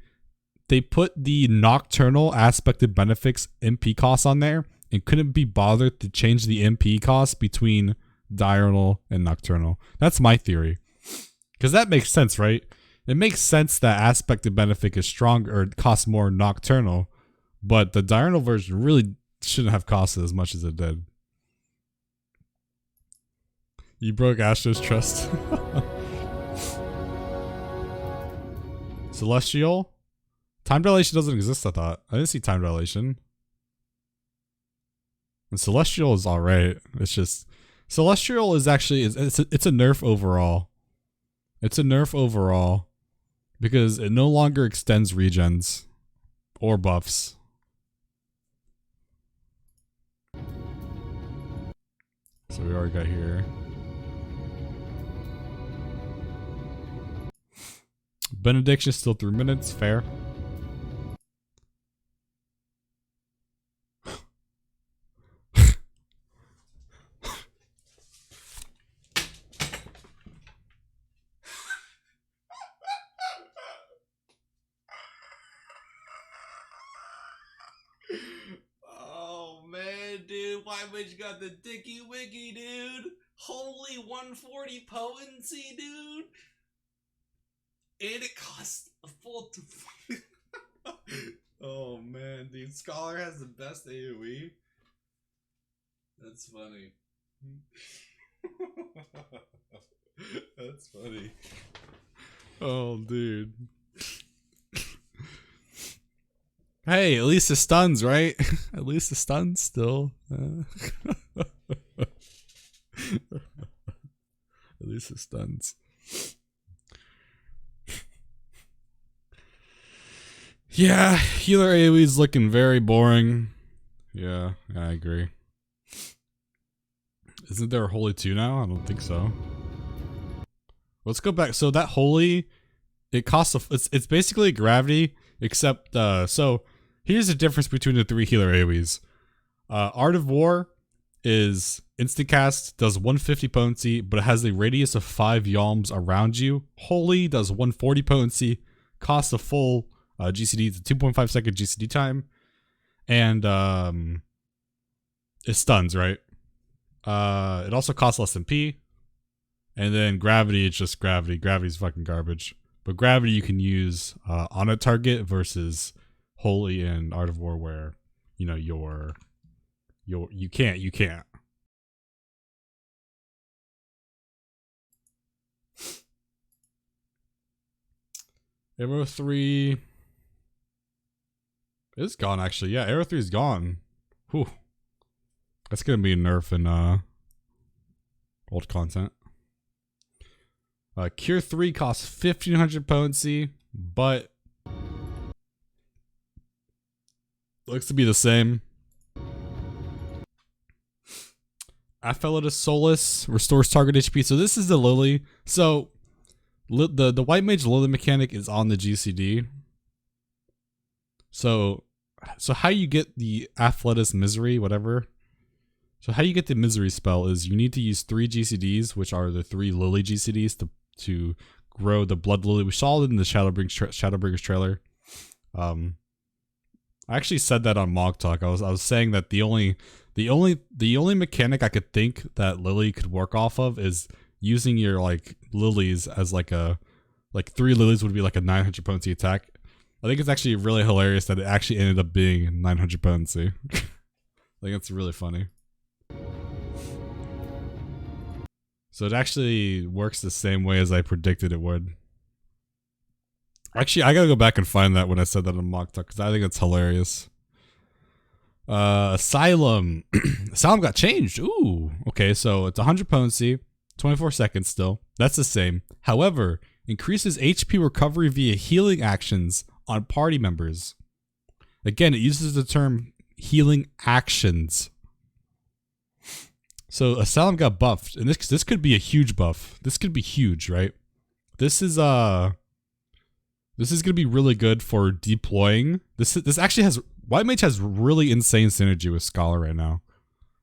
put the nocturnal aspected Benefic's MP costs on there and couldn't be bothered to change the MP cost between diurnal and nocturnal. That's my theory. Because that makes sense, right? It makes sense that aspected Benefic is stronger or costs more nocturnal, but the diurnal version really shouldn't have costed as much as it did. You broke Astro's trust. Celestial? Time dilation doesn't exist, I thought. I didn't see time dilation. And Celestial is alright. It's just Celestial is actually it's a nerf overall. It's a nerf overall because it no longer extends regens or buffs. So we already got here. Benediction still 3 minutes, fair. Oh man, dude, why Mage got the dicky wiggy, dude? Holy 140 potency, dude. And it costs a full oh man, dude, Scholar has the best AoE. That's funny. That's funny. Oh, dude. Hey, at least the stuns, right? At least the stuns still. At least the stuns. Yeah, healer AoE is looking very boring. Yeah, I agree. Isn't there a Holy 2 now? I don't think so. Let's go back. So that Holy, it costs it's basically gravity, except so here's the difference between the 3 healer AoEs. Art of War is instant cast, does 150 potency, but it has a radius of 5 yalms around you. Holy does 140 potency, costs a full GCD, it's a 2.5 second GCD time, and it stuns, right? It also costs less than P, and then gravity, it's just gravity. Gravity's fucking garbage. But gravity you can use on a target versus Holy and Art of War, where you know you can't. Arrow 3 is gone, actually. Yeah, Arrow 3 is gone. Whew. That's gonna be a nerf in old content. Cure 3 costs 1500 potency, but looks to be the same. Aphellatus Solus restores target HP. So this is the Lily. So the White Mage Lily mechanic is on the GCD. So how you get the Aphellatus Misery, whatever. So how you get the Misery spell is you need to use 3 GCDs, which are the 3 Lily GCDs to grow the Blood Lily. We saw it in the Shadowbringers trailer. I actually said that on Mog Talk. I was saying that the only mechanic I could think that Lily could work off of is using your like lilies as like 3 lilies would be like a 900 potency attack. I think it's actually really hilarious that it actually ended up being 900 potency. I think it's really funny. So it actually works the same way as I predicted it would. Actually, I gotta go back and find that when I said that on Mock Talk, because I think it's hilarious. Asylum. Asylum got changed. Ooh. Okay, so it's 100 potency. 24 seconds still. That's the same. However, increases HP recovery via healing actions on party members. Again, it uses the term healing actions. So Asylum got buffed, and this could be a huge buff. This could be huge, right? This is gonna be really good for deploying. This actually has White Mage has really insane synergy with Scholar right now.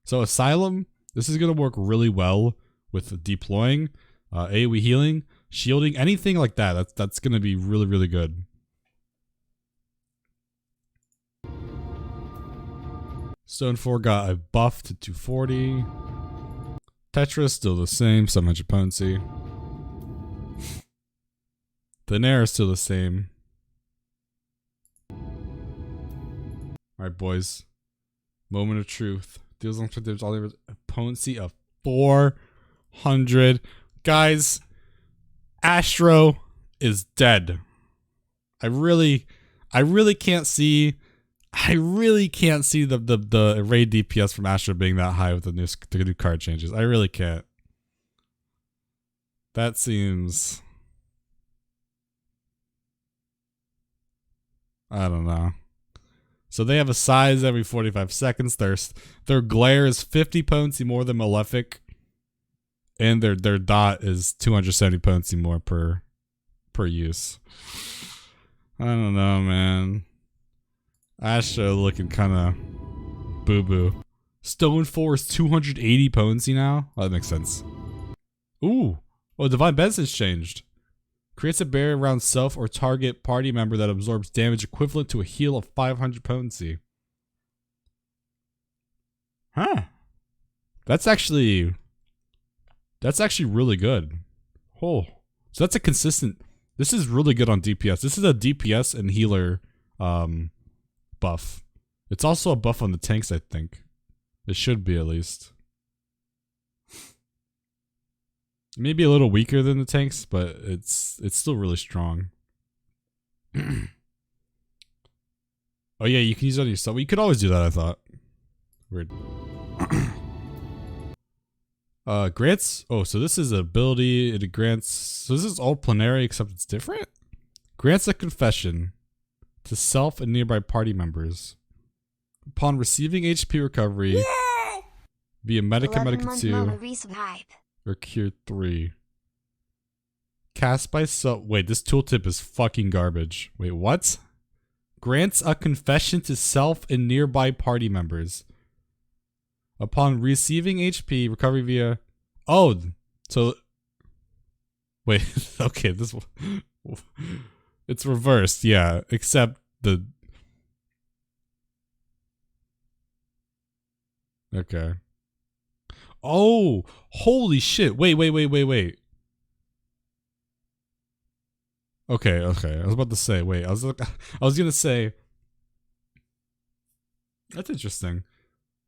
So Asylum, this is gonna work really well with deploying, AoE healing, shielding, anything like that. That's gonna be really, really good. Stone 4 got a buff to 240. Tetra still the same, 700 potency. Daenerys still the same. Alright, boys. Moment of truth. Deals on all a potency of 400. Guys, Astro is dead. I really can't see the raid DPS from Astro being that high with the new card changes. I really can't. That seems, I don't know. So they have a size every 45 seconds. Their glare is 50 potency more than Malefic, and their dot is 270 potency more per use. I don't know, man. Astro looking kind of boo-boo. Stone 4 is 280 potency now? Oh, that makes sense. Ooh. Oh, Divine Benson's changed. Creates a barrier around self or target party member that absorbs damage equivalent to a heal of 500 potency. Huh. That's actually really good. Oh. So that's a consistent... This is really good on DPS. This is a DPS and healer buff. It's also a buff on the tanks, I think. It should be, at least. Maybe a little weaker than the tanks, but it's still really strong. Oh yeah, you can use it on yourself. You could always do that, I thought. Weird. Grants. Oh, so this is ability. It grants. So this is all plenary, except it's different. Grants a confession to self and nearby party members upon receiving HP recovery via Medica 2 or Cure 3. Cast by self. Wait, this tooltip is fucking garbage. Wait, what? Grants a confession to self and nearby party members upon receiving HP recovery via... Oh, so... Wait, okay, this... It's reversed, yeah, except the... Okay. Oh, holy shit. Wait. Okay. I was about to say, wait, I was gonna say... That's interesting.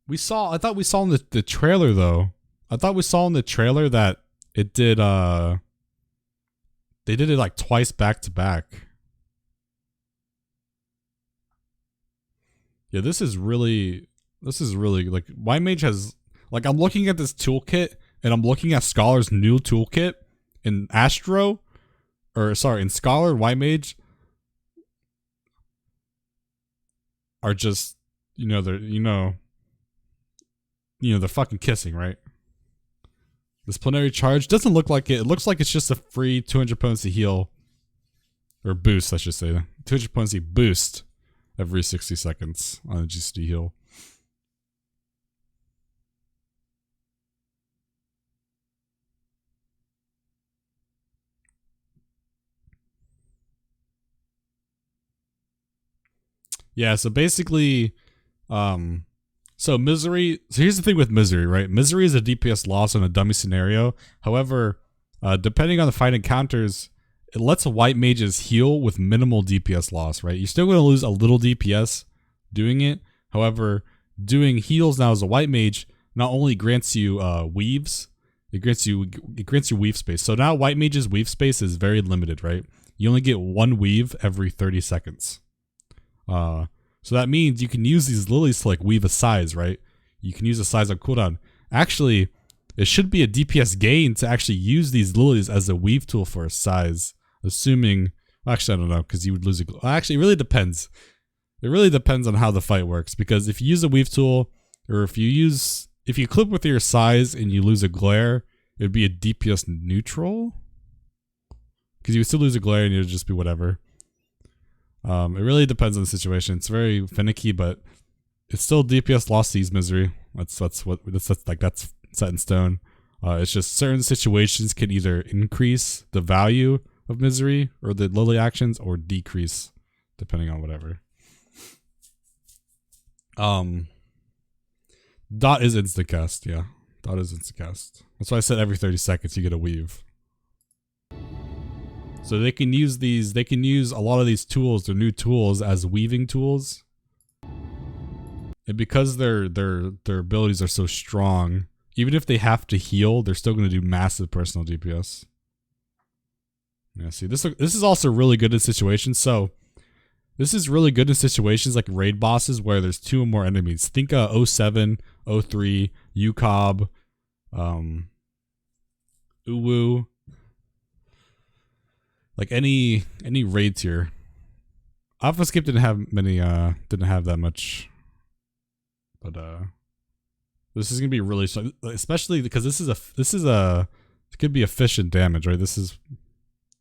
I thought we saw in the trailer, though. I thought we saw in the trailer that it did, they did it like twice back to back. Yeah, this is really, like, White Mage has, like, I'm looking at this toolkit, and I'm looking at Scholar's new toolkit in Astro, or sorry, in Scholar and White Mage are just, they're fucking kissing, right? This plenary charge doesn't look like it. It looks like it's just a free 200 potency heal. Or boost, I should say. 200 potency boost every 60 seconds on a GCD heal. Yeah, so basically, so Misery, so here's the thing with Misery, right? Misery is a DPS loss in a dummy scenario. However, depending on the fight encounters, it lets White Mages heal with minimal DPS loss, right? You're still going to lose a little DPS doing it. However, doing heals now as a White Mage not only grants you weaves, it grants you weave space. So now White Mage's weave space is very limited, right? You only get one weave every 30 seconds. So that means you can use these lilies to like weave a size, right? You can use a size on cooldown. Actually, it should be a DPS gain to actually use these lilies as a weave tool for a size. Assuming, well, actually I don't know, because you would lose a, actually it really depends. It really depends on how the fight works, because if you use a weave tool, or if you clip with your size and you lose a glare, it would be a DPS neutral. Because you would still lose a glare and it would just be whatever. It really depends on the situation. It's very finicky, but it's still DPS lost sees misery. That's set in stone. It's just certain situations can either increase the value of misery or the lily actions, or decrease, depending on whatever. Dot is instacast, yeah. Dot is instacast. That's why I said every 30 seconds you get a weave. So they can use these, they can use a lot of these tools, their new tools, as weaving tools. And because their abilities are so strong, even if they have to heal, they're still going to do massive personal DPS. Yeah, see, this is also really good in situations. So this is really good in situations like raid bosses where there's 2 or more enemies. Think 07, 03, UCOB, Uwu. Like any raid tier. FFXIVMomo didn't have many, didn't have that much. But this is gonna be really, especially because it could be efficient damage, right?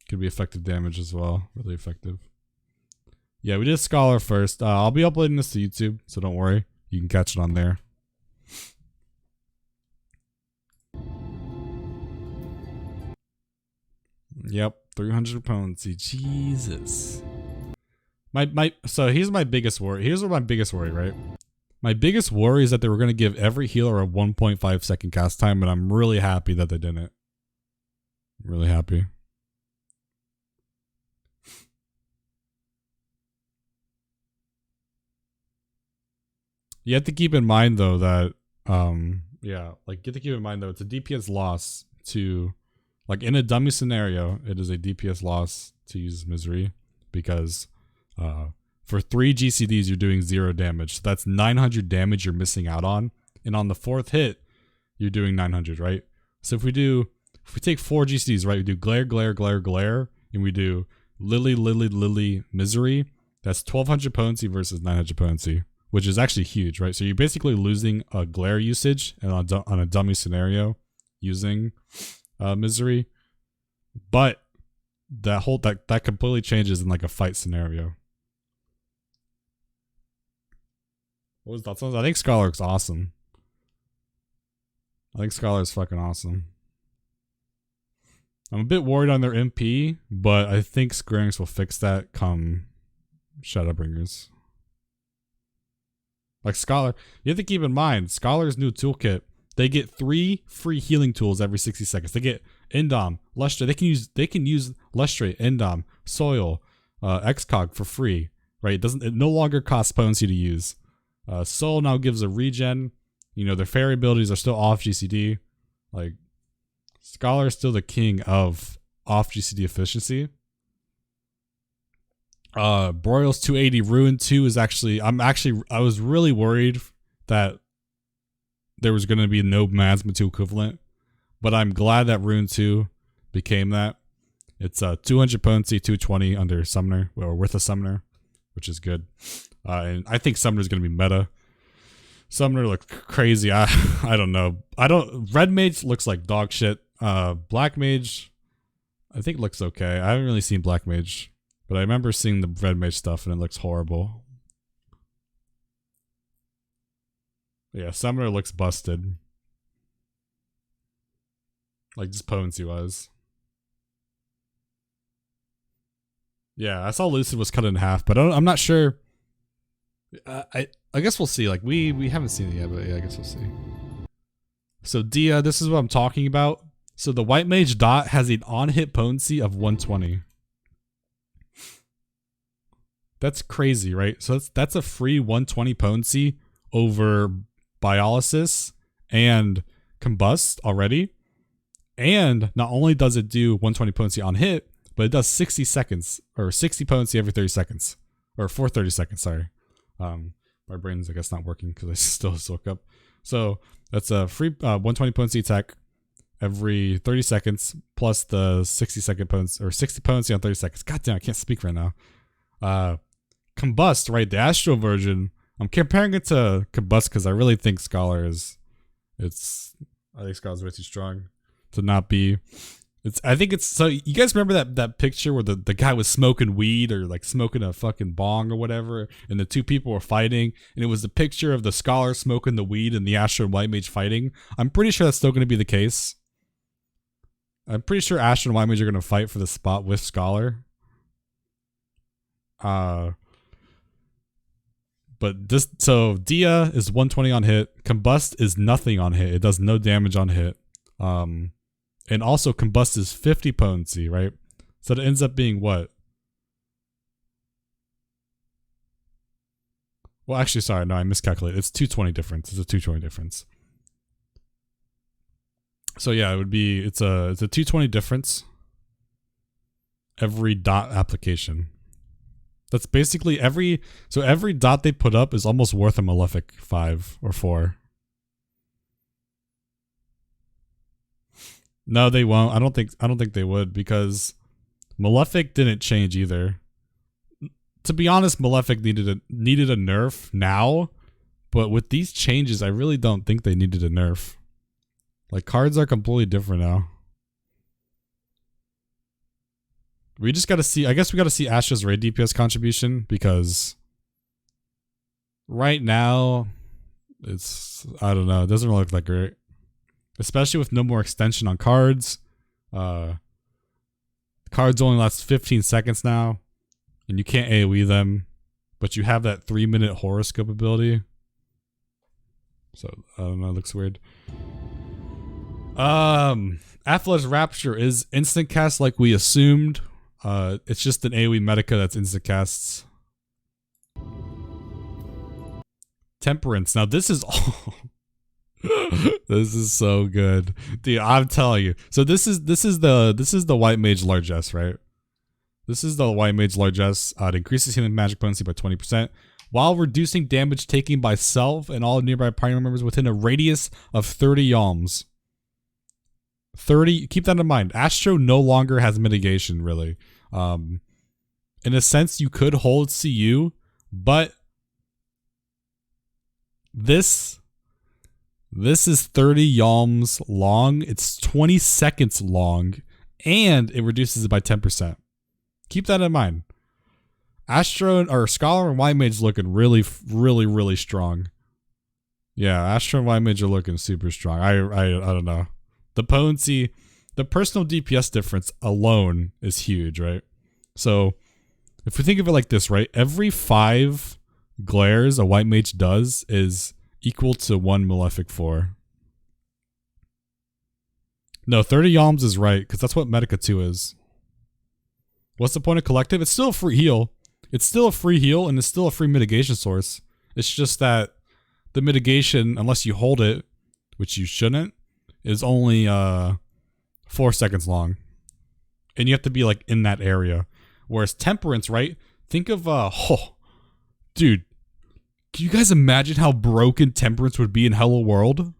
Could be effective damage as well, really effective. Yeah, we did Scholar first. I'll be uploading this to YouTube, so don't worry, you can catch it on there. Yep, 300 potency. Jesus. So here's my biggest worry. Here's my biggest worry, right? My biggest worry is that they were going to give every healer a 1.5 second cast time, and I'm really happy that they didn't. Really happy. You have to keep in mind though that yeah, like you have to keep in mind though it's a DPS loss to, like in a dummy scenario, it is a DPS loss to use misery, because for 3 GCDs you're doing 0 damage. So that's 900 damage you're missing out on, and on the 4th hit you're doing 900, right? So if we take 4 GCDs, right, we do glare, glare, glare, glare, and we do lily, lily, lily, misery, that's 1200 potency versus 900 potency, which is actually huge, right? So you're basically losing a glare usage and on a dummy scenario using misery, but that completely changes in like a fight scenario. What was that? I think Scholar looks awesome. I think Scholar is fucking awesome. I'm a bit worried on their MP, but I think Square Enix will fix that come Shadowbringers. Like Scholar, you have to keep in mind, Scholar's new toolkit, they get 3 free healing tools every 60 seconds. They get Indom, Lustre. They can use Lustre, Indom, Soil, Excog for free, right? It no longer costs potency to use. Soul now gives a regen. You know, their fairy abilities are still off GCD. Like, Scholar is still the king of off GCD efficiency. Broil's 280 Ruin 2 is actually, I was really worried that there was going to be no Miasma 2 equivalent, but I'm glad that Ruin 2 became that. It's 200 potency, 220 under Summoner, or with a Summoner, which is good. And I think Summoner is going to be meta. Summoner looks crazy. I don't know. Red Mage looks like dog shit. Black Mage, I think looks okay. I haven't really seen Black Mage, but I remember seeing the Red Mage stuff and it looks horrible. Yeah, Summoner looks busted. Like just potency wise. Yeah, I saw Lucid was cut in half, but I'm not sure. I guess we'll see. Like we haven't seen it yet, but yeah, I guess we'll see. So Dia, this is what I'm talking about. So the White Mage Dot has an on-hit potency of 120. That's crazy, right? So that's a free 120 potency over Biolysis and Combust already. And not only does it do 120 potency on hit, but it does 60 seconds, or 60 potency every 30 seconds. Or for 30 seconds, sorry. My brain's, I guess, not working because I still woke up. So that's a free 120 potency attack every 30 seconds plus the 60-second potency, or 60 potency on 30 seconds. God damn, I can't speak right now. Combust, right? The Astro version. I'm comparing it to Combust because I really think Scholar is, I think Scholar's way too strong to not be. I think it's, so you guys remember that picture where the guy was smoking weed or like smoking a fucking bong or whatever, and the two people were fighting, and it was the picture of the Scholar smoking the weed and the Astro and White Mage fighting? I'm pretty sure that's still going to be the case. I'm pretty sure Astro and White Mage are going to fight for the spot with Scholar. But this, so Dia is 120 on hit. Combust is nothing on hit. It does no damage on hit. And also Combust is 50 potency, right? So it ends up being what? Well, actually, sorry, no, I miscalculated. It's 220 difference. It's a 220 difference. So yeah, it would be, it's a 220 difference every dot application. That's basically every dot they put up is almost worth a Malefic 5 or 4. No, they won't. I don't think they would, because Malefic didn't change either. To be honest, Malefic needed a nerf now, but with these changes, I really don't think they needed a nerf. Like, cards are completely different now. We just gotta see, I guess we gotta see Asha's rDPS contribution, because right now, it's, I don't know, it doesn't really look that great. Especially with no more extension on cards. Cards only last 15 seconds now, and you can't AoE them, but you have that 3-minute horoscope ability. So, I don't know, it looks weird. Athlete's Rapture is instant cast like we assumed. It's just an AoE Medica that's instant casts. Temperance. Now this is all this is so good. Dude, I'm telling you. So this is the White Mage Largesse, right? This is the White Mage Largesse. It increases healing magic potency by 20% while reducing damage taken by self and all nearby party members within a radius of 30 yalms. 30, keep that in mind. Astro no longer has mitigation, really. In a sense, you could hold CU, but this is 30 yalms long. It's 20 seconds long, and it reduces it by 10%. Keep that in mind. Astro or Scholar and White Mage looking really strong. Yeah, Astro and White Mage are looking super strong. I don't know. The potency, the personal DPS difference alone is huge, right? So if we think of it like this, right? Every 5 glares a White Mage does is equal to 1 Malefic 4. No, 30 yalms is right, because that's what Medica 2 is. What's the point of Collective? It's still a free heal. It's still a free heal, and it's still a free mitigation source. It's just that the mitigation, unless you hold it, which you shouldn't, is only 4 seconds long. And you have to be like in that area. Whereas Temperance, right? Think of dude, can you guys imagine how broken Temperance would be in Hello World?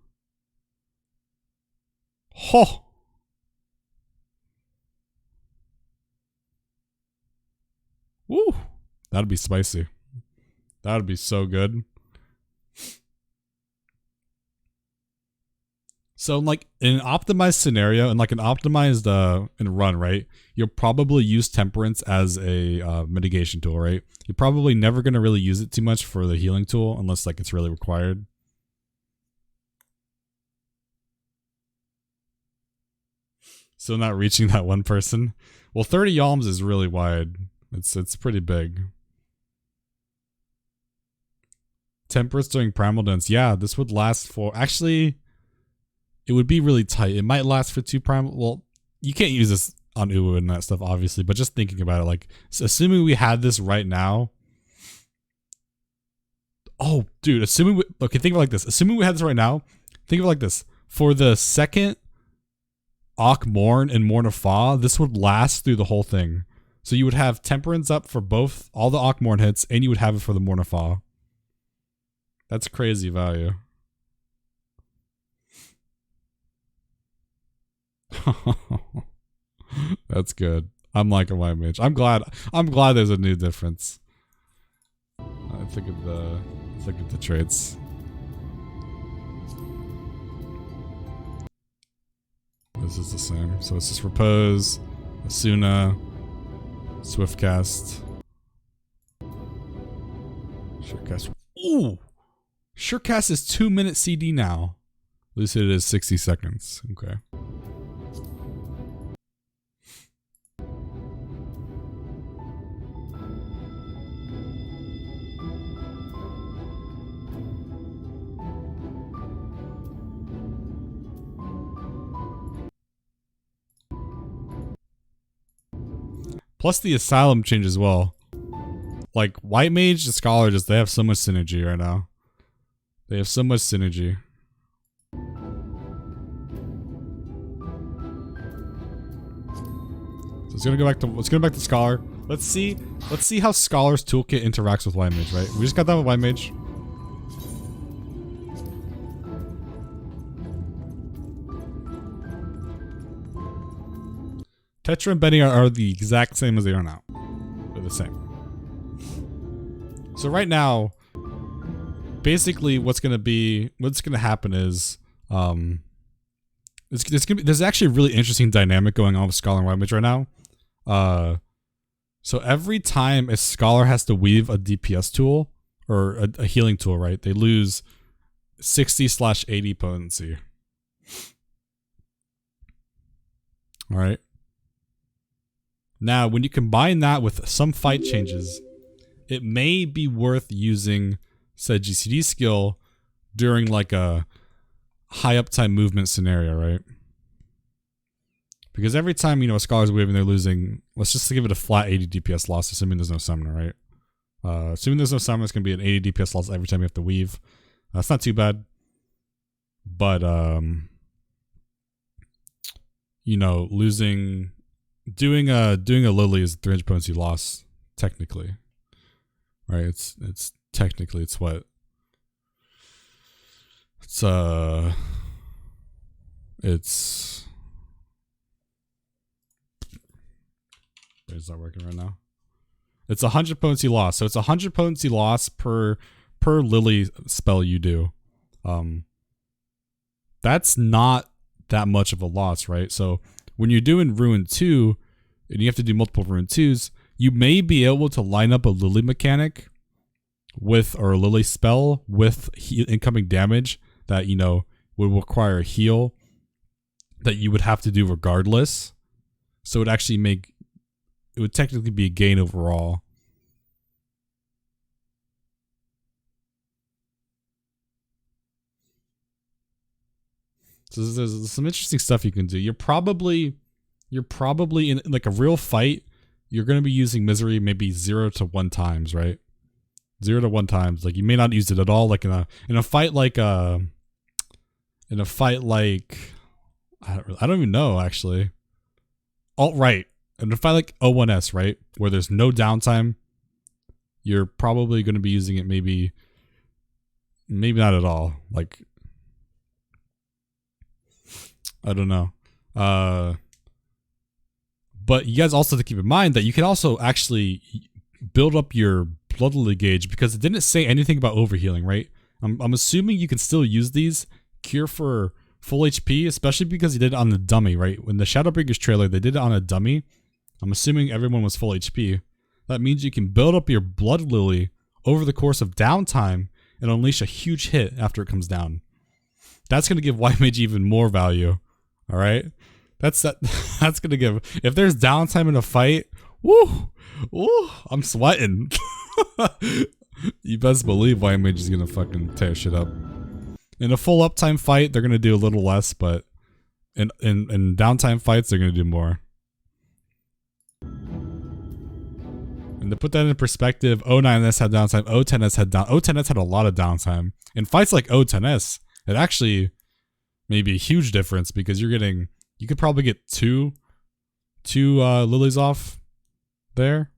Woo. That'd be spicy. That'd be so good. So like in an optimized scenario, and like an optimized and run, right? You'll probably use Temperance as a mitigation tool, right? You're probably never gonna really use it too much for the healing tool unless like it's really required. So not reaching that one person. Well, 30 yalms is really wide. It's pretty big. Temperance during Primal Dance. Yeah, this would last for, actually, it would be really tight. It might last for 2 Primal. Well, you can't use this on Uwu and that stuff, obviously, but just thinking about it, like, assuming we had this right now. Oh, dude, assuming we, okay, think of it like this. Assuming we had this right now, think of it like this. For the second Ak Morn and Morn of Fa, this would last through the whole thing. So you would have Temperance up for both, all the Ak Morn hits, and you would have it for the Morn of Fa. That's crazy value. That's good. I'm liking White Mage. I'm glad there's a new difference. I think of the traits. This is the same. So it's just Repose, Asuna, Swiftcast. Surecast. Ooh! Surecast is 2-minute CD now. Lucid is 60 seconds. Okay. Plus the Asylum change as well. Like, White Mage and Scholar they have so much synergy right now. They have so much synergy. So let's go back to Scholar. Let's see how Scholar's toolkit interacts with White Mage, right? We just got done with White Mage. Tetra and Benny are the exact same as they are now. They're the same. So right now, basically what's gonna happen is there's actually a really interesting dynamic going on with Scholar and White Mage right now. So every time a Scholar has to weave a DPS tool or a healing tool, right? They lose 60/80 potency. All right. Now, when you combine that with some fight changes, it may be worth using said GCD skill during like a high uptime movement scenario, right? Because every time, a Scholar's waving, they're losing, let's just give it a flat 80 DPS loss, assuming there's no summoner, right? Assuming there's no summoner, it's going to be an 80 DPS loss every time you have to weave. That's not too bad. But, doing a Lily is 300 potency loss, technically. Right? It's technically, it's what? It's not working right now. It's 100 potency loss. So it's 100 potency loss per Lily spell you do. That's not that much of a loss, right? So when you're doing Ruin 2 and you have to do multiple Ruin 2s, you may be able to line up a Lily mechanic or a Lily spell with incoming damage that, would require a heal that you would have to do regardless. So it would technically be a gain overall. So there's some interesting stuff you can do. You're probably in like a real fight, you're going to be using Misery maybe 0 to 1 times, right? 0 to 1 times. Like you may not use it at all. Like in a fight like I don't even know actually. Right. In a fight like O1S, right, where there's no downtime, you're probably going to be using it maybe not at all. Like, I don't know. But you guys also have to keep in mind that you can also actually build up your blood lily gauge because it didn't say anything about overhealing, right? I'm assuming you can still use these cure for full HP, especially because you did it on the dummy, right? When the Shadowbringers trailer, they did it on a dummy. I'm assuming everyone was full HP. That means you can build up your blood lily over the course of downtime and unleash a huge hit after it comes down. That's going to give White Mage even more value. All right? That's going to give, if there's downtime in a fight, woo, I'm sweating. You best believe White Mage is going to fucking tear shit up. In a full uptime fight, they're going to do a little less, but in downtime fights, they're going to do more. And to put that in perspective, O9S had downtime, O10S had a lot of downtime. In fights like O10S, it actually may be a huge difference because you could probably get two lilies off there.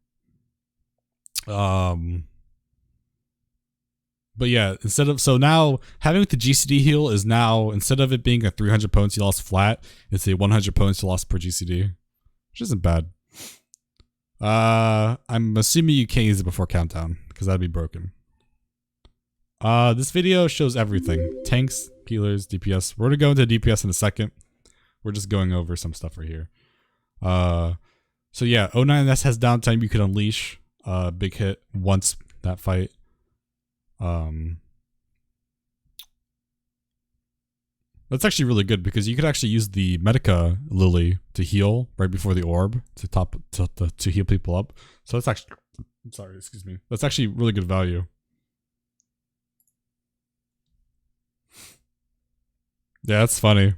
But yeah, so now having the GCD heal is now, instead of it being a 300 potency loss flat, it's a 100 potency loss per GCD, which isn't bad. I'm assuming you can't use it before countdown because that'd be broken. This video shows everything: tanks, healers, DPS. We're gonna go into DPS in a second. We're just going over some stuff right here. So yeah, 09S has downtime. You can unleash big hit once that fight. That's actually really good because you could actually use the Medica Lily to heal right before the orb to heal people up. So that's actually, sorry, excuse me. That's actually really good value. Yeah, that's funny.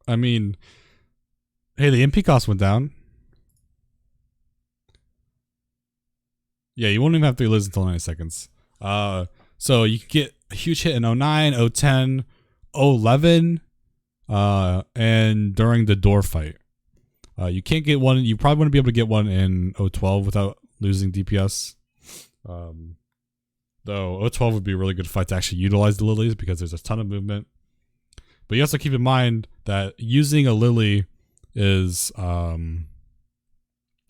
I mean, hey, the MP cost went down. Yeah, you won't even have to lose until 90 seconds. So you can get a huge hit in 09, 010, 011, and during the door fight. You can't get one. You probably wouldn't be able to get one in 012 without losing DPS. Though 012 would be a really good fight to actually utilize the lilies because there's a ton of movement. But you also keep in mind that using a lily is a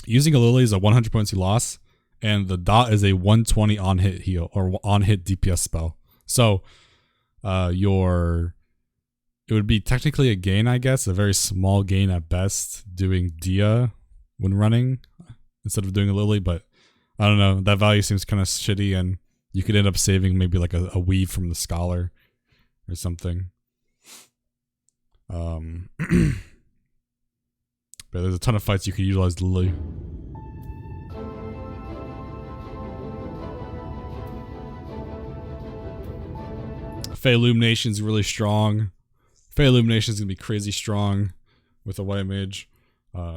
100 potency loss, and the dot is a 120 on hit heal or on hit DPS spell. So it would be technically a gain, I guess, a very small gain at best doing Dia when running instead of doing a lily, but I don't know, that value seems kind of shitty, and you could end up saving maybe like a weave from the scholar or something. But there's a ton of fights you could utilize the lily. Fae Illumination is really strong. Fae Illumination is going to be crazy strong with a white mage.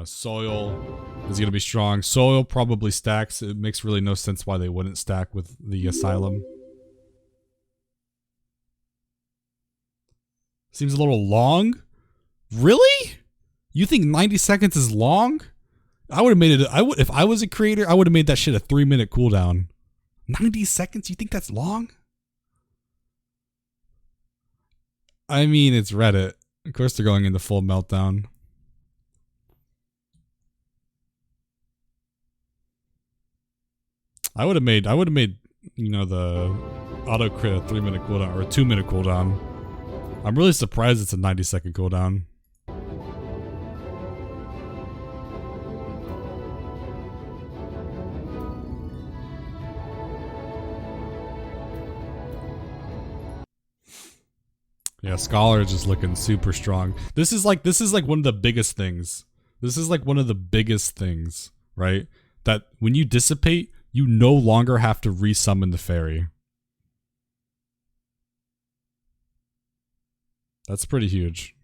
Soil is going to be strong. Soil probably stacks. It makes really no sense why they wouldn't stack with the Asylum. Seems a little long. Really? You think 90 seconds is long? I would have made it. If I was a creator, I would have made that shit a 3-minute cooldown. 90 seconds? You think that's long? I mean, it's Reddit. Of course they're going into full meltdown. I would have made, you know, the auto crit a 3-minute cooldown or a 2-minute cooldown. I'm really surprised it's a 90-second cooldown. Yeah, Scholar is just looking super strong. This is like one of the biggest things. This is like one of the biggest things, right? That when you dissipate, you no longer have to resummon the fairy. That's pretty huge.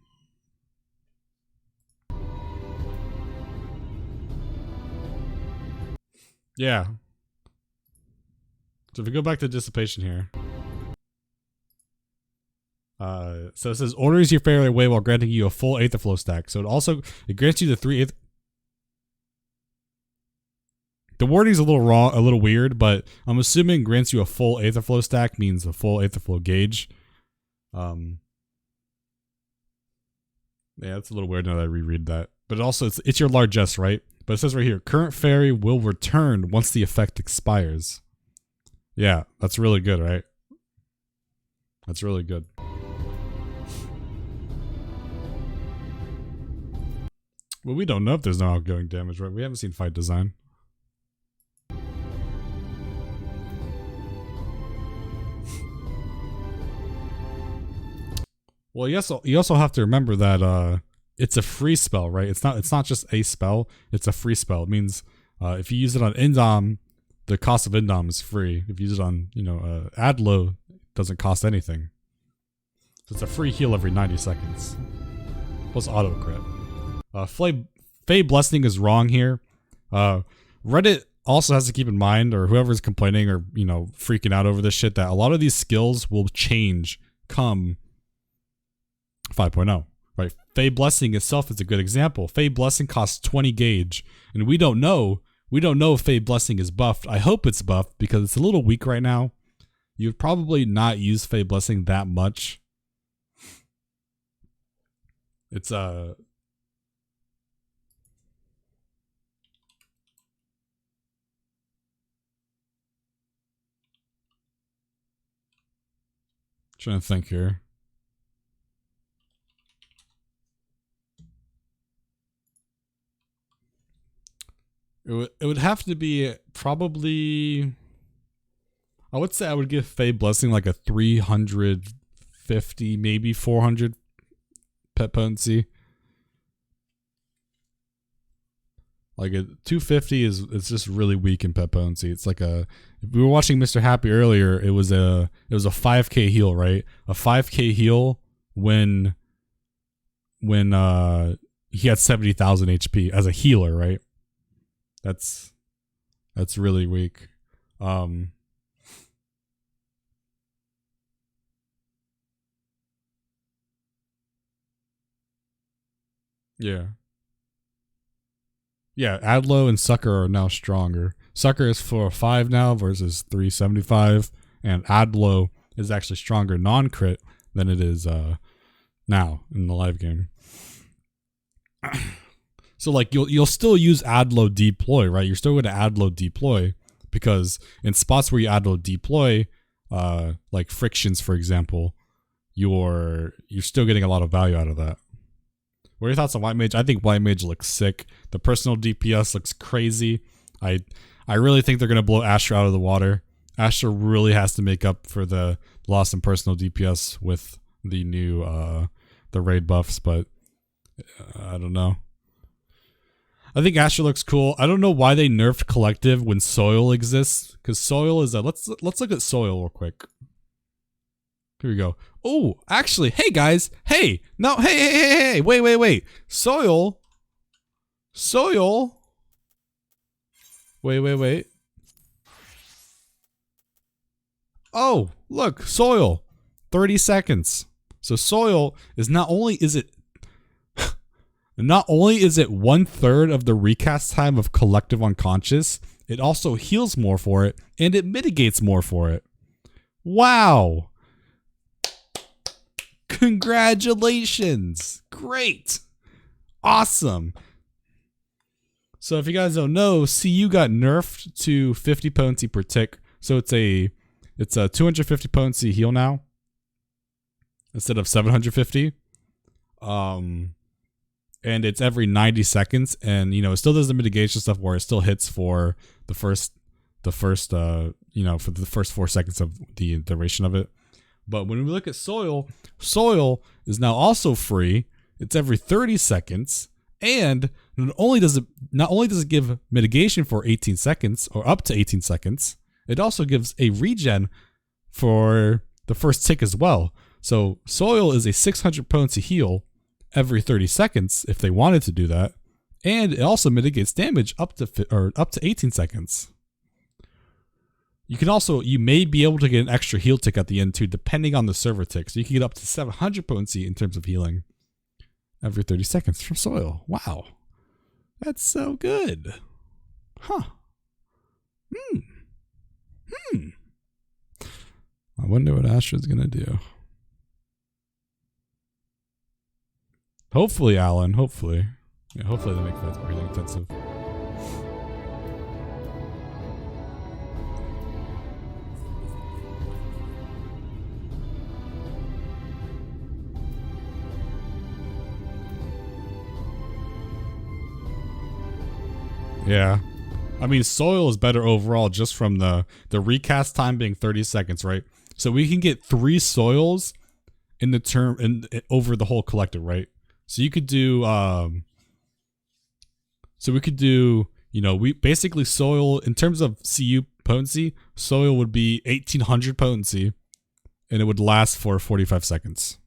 Yeah. So if we go back to dissipation here. So it says orders your fairy away while granting you a full Aetherflow stack. So it grants you the 3 The wording's a little weird, but I'm assuming grants you a full Aetherflow stack means a full Aetherflow gauge. Yeah, it's a little weird now that I reread that. But also it's your largesse, right? But it says right here, current fairy will return once the effect expires. Yeah, that's really good, right? That's really good. Well, we don't know if there's no outgoing damage, right? We haven't seen fight design. Well, you also have to remember that it's a free spell, right? It's not just a spell. It's a free spell. It means if you use it on Indom, the cost of Indom is free. If you use it on Adlo, it doesn't cost anything. So it's a free heal every 90 seconds. Plus auto crit. Fae Blessing is wrong here. Reddit also has to keep in mind, or whoever's complaining or freaking out over this shit, that a lot of these skills will change come 5.0. Right? Fae Blessing itself is a good example. Fae Blessing costs 20 gauge, and we don't know We don't know if Fae Blessing is buffed. I hope it's buffed because it's a little weak right now. You would probably not use Fae Blessing that much. It's trying to think here. It would have to be probably, I would say I would give Fae Blessing like a 350, maybe 400 pet potency. Like a 250 is, it's just really weak in pet potency. It's like a, if we were watching Mr. Happy earlier, it was a 5k heal, right? A 5k heal when he had 70,000 HP as a healer, right? That's really weak. Yeah. Yeah, Adlo and Sucker are now stronger. Sucker is 405 now versus 375, and Adlo is actually stronger non-crit than it is now in the live game. So like you'll still use Adlo deploy, right? You're still going to Adlo deploy because in spots where you Adlo deploy, like frictions, for example, you're still getting a lot of value out of that. What are your thoughts on White Mage? I think White Mage looks sick. The personal DPS looks crazy. I really think they're going to blow Asher out of the water. Asher really has to make up for the loss in personal DPS with the new the raid buffs, but I don't know. I think Asher looks cool. I don't know why they nerfed Collective when Soil exists, because Soil is a, let's look at Soil real quick. Here we go. Oh, actually, hey guys, hey, no, hey, wait. Soil. Wait. Oh, look, Soil, 30 seconds. So Soil is not only is it 1/3 of the recast time of Collective Unconscious, it also heals more for it, and it mitigates more for it. Wow. Congratulations. Great. Awesome. So if you guys don't know, CU got nerfed to 50 potency per tick. So it's a 250 potency heal now instead of 750. And it's every 90 seconds, and it still does the mitigation stuff where it still hits for the first for the first 4 seconds of the duration of it. But when we look at Soil is now also free. It's every 30 seconds, and not only does it give mitigation for 18 seconds or up to 18 seconds, it also gives a regen for the first tick as well. So Soil is a 600 potency heal every 30 seconds if they wanted to do that, and it also mitigates damage up to 18 seconds. You may be able to get an extra heal tick at the end too, depending on the server tick. So you can get up to 700 potency in terms of healing every 30 seconds from Soil. Wow, that's so good, huh? I wonder what Astra's gonna do. Hopefully, Alan. Hopefully. Yeah, hopefully they make that really intensive. Yeah. I mean, Soil is better overall just from the recast time being 30 seconds, right? So we can get 3 Soils in the term over the whole collective, right? So you could do, we basically Soil, in terms of CU potency, Soil would be 1800 potency, and it would last for 45 seconds.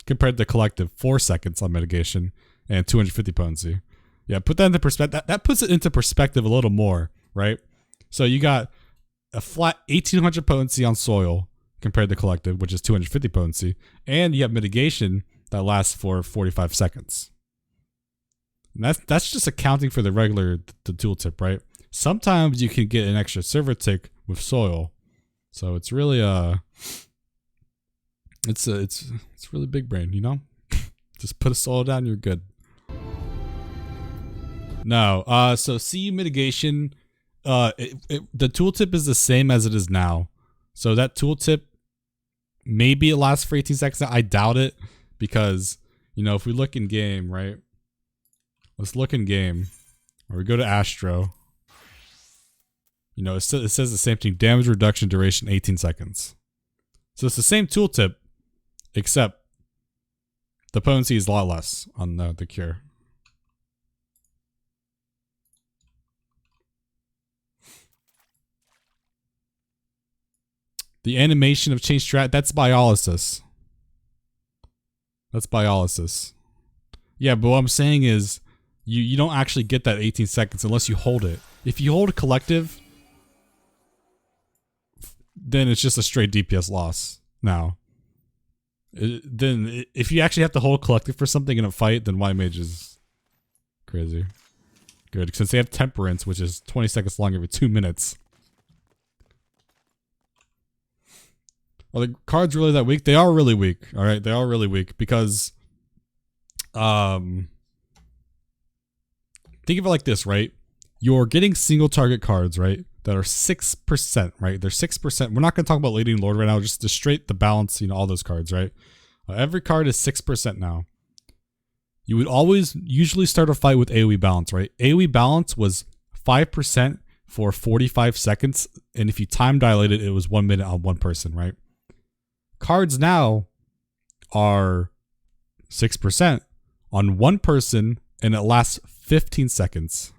Compared to collective, 4 seconds on mitigation, and 250 potency. Yeah, put that into perspective. That puts it into perspective a little more, right? So you got a flat 1800 potency on Soil compared to collective, which is 250 potency, and you have mitigation that lasts for 45 seconds. And that's just accounting for the regular the tooltip, right? Sometimes you can get an extra server tick with soil, so it's really it's really big brain, you know. Just put a soil down, you're good. No, so CU mitigation, the tooltip is the same as it is now. So that tooltip, maybe it lasts for 18 seconds. I doubt it, because, you know, if we look in game, right? Let's look in game, or we go to Astro. You know, it says the same thing: damage reduction duration 18 seconds. So it's the same tooltip, except the potency is a lot less on the cure. The animation of change strat, that's biolysis. That's biolysis. Yeah, but what I'm saying is you don't actually get that 18 seconds unless you hold it. If you hold a collective, then it's just a straight DPS loss. Now, then if you actually have to hold collective for something in a fight, then White Mage is crazy. Good, since they have Temperance, which is 20 seconds long every 2 minutes. Are the cards really that weak? They are really weak. All right, they are really weak because, think of it like this, right? You're getting single target cards, right? That are 6%, right? They're 6%. We're not going to talk about Leading Lord right now. Just to straight the balance, you know, all those cards, right? Every card is 6% now. You would always usually start a fight with AoE balance, right? AoE balance was 5% for 45 seconds, and if you time dilated, it was 1 minute on one person, right? Cards now are 6% on one person, and it lasts 15 seconds.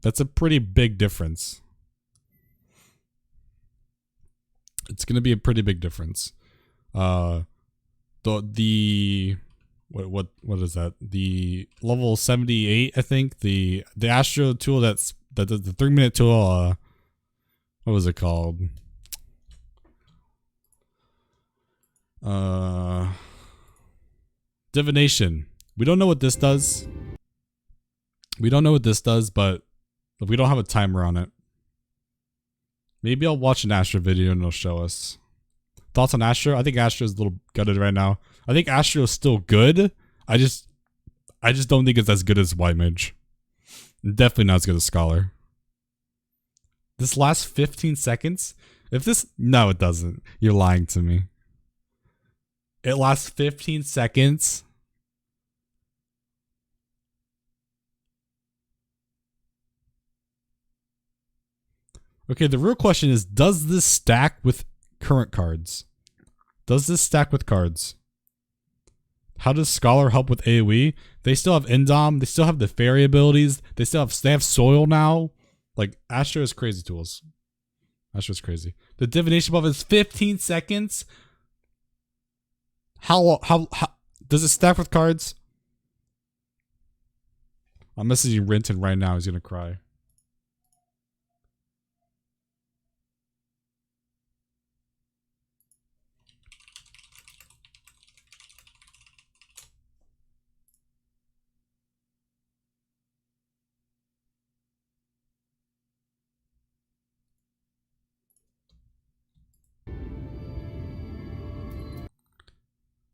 That's a pretty big difference. It's going to be a pretty big difference. What is that? The level 78, I think. The Astro tool the 3-minute tool. What was it called? Divination. We don't know what this does. But we don't have a timer on it. Maybe I'll watch an Astro video and it'll show us. Thoughts on Astro? I think Astro is a little gutted right now. I think Astro is still good. I just don't think it's as good as White Mage. Definitely not as good as Scholar. This last 15 seconds? No, it doesn't. You're lying to me. It lasts 15 seconds. Okay, the real question is, does this stack with current cards? How does Scholar help with AoE? They still have Indom. They still have the Fairy abilities. They have Soil now. Like, Astro has crazy tools. Astro's crazy. The Divination buff is 15 seconds. How does it stack with cards? I'm messaging Renton right now. He's gonna cry.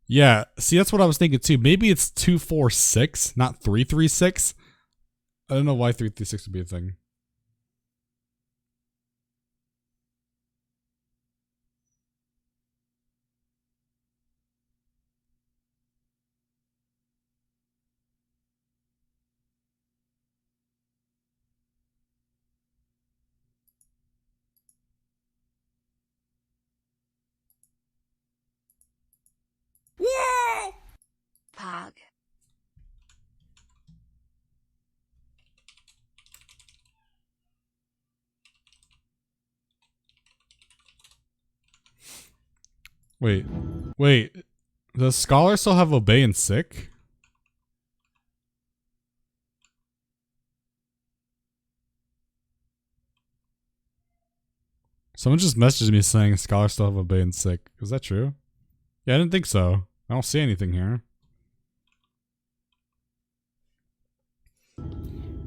Yeah, see, that's what I was thinking too. Maybe it's 246, not 336. I don't know why 336 would be a thing. Pog. Wait. Does Scholar still have Obey and Sick? Someone just messaged me saying Scholar still have Obey and Sick. Is that true? Yeah, I didn't think so. I don't see anything here.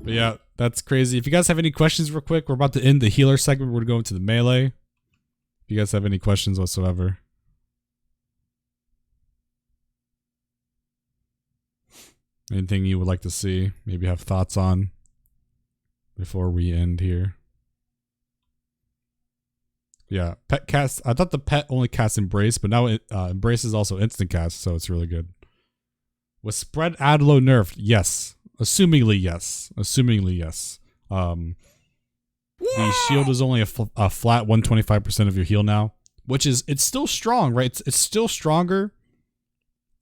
But yeah, that's crazy. If you guys have any questions real quick, we're about to end the healer segment. We're going to go into the melee. If you guys have any questions whatsoever. Anything you would like to see, maybe have thoughts on before we end here. Yeah, pet cast. I thought the pet only casts Embrace, but now Embrace is also instant cast, so it's really good. Was Spread Adlo nerfed? Yes. Assumingly yes. Assumingly yes. The shield is only a flat 125% of your heal now, which is, it's still strong, right? It's still stronger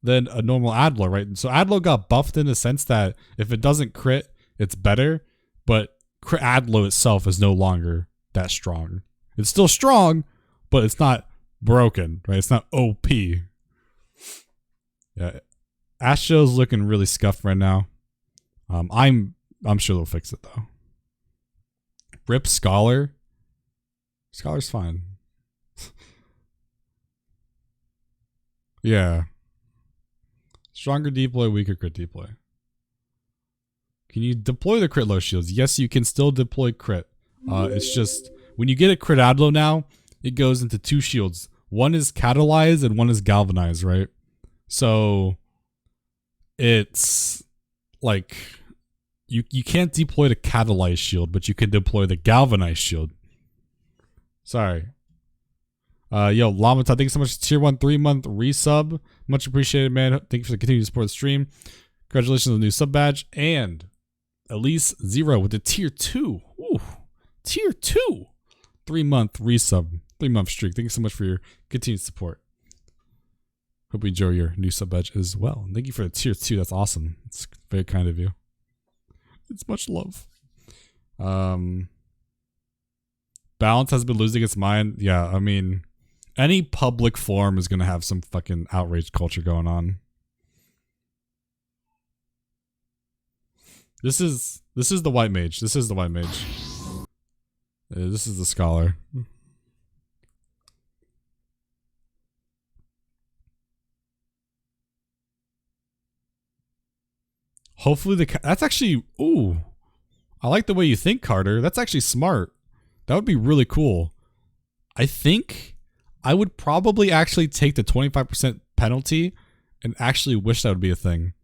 than a normal Adlo, right? So Adlo got buffed in the sense that if it doesn't crit, it's better, but crit Adlo itself is no longer that strong. It's still strong, but it's not broken, right? It's not OP. Yeah, Astro's looking really scuffed right now. I'm sure they'll fix it though. Rip Scholar. Scholar's fine. Yeah. Stronger deploy, weaker crit deploy. Can you deploy the crit low shields? Yes, you can still deploy crit. It's just when you get a crit Adlo now, it goes into two shields. One is Catalyze and one is Galvanize, right? So it's like you can't deploy the Catalyze shield, but you can deploy the Galvanize shield. Sorry. Yo, Lamata, thank you so much for tier 1 3-month resub. Much appreciated, man. Thank you for the continued support of the stream. Congratulations on the new sub badge. And Elise Zero with the tier 2. Ooh, tier 2. 3-month resub. 3-month streak. Thank you so much for your continued support. Hope you enjoy your new sub badge as well. And thank you for the tier 2. That's awesome. It's very kind of you. It's much love. Balance has been losing its mind. Yeah, I mean, any public forum is going to have some fucking outrage culture going on. This is the white mage. This is the white mage. This is the scholar. Hopefully that's actually, ooh, I like the way you think, Carter. That's actually smart. That would be really cool. I think I would probably actually take the 25% penalty and actually wish that would be a thing.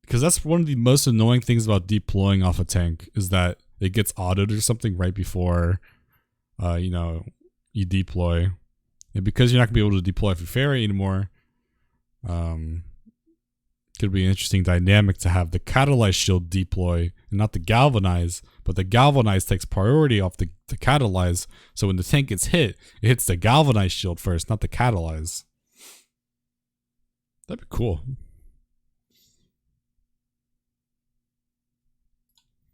Because that's one of the most annoying things about deploying off a tank is that it gets autoed or something right before, you know, you deploy. And because you're not going to be able to deploy if you fairy anymore, could be an interesting dynamic to have the Catalyze shield deploy and not the Galvanize, but the Galvanize takes priority off the Catalyze, so when the tank gets hit, it hits the Galvanize shield first, not the Catalyze. That'd be cool.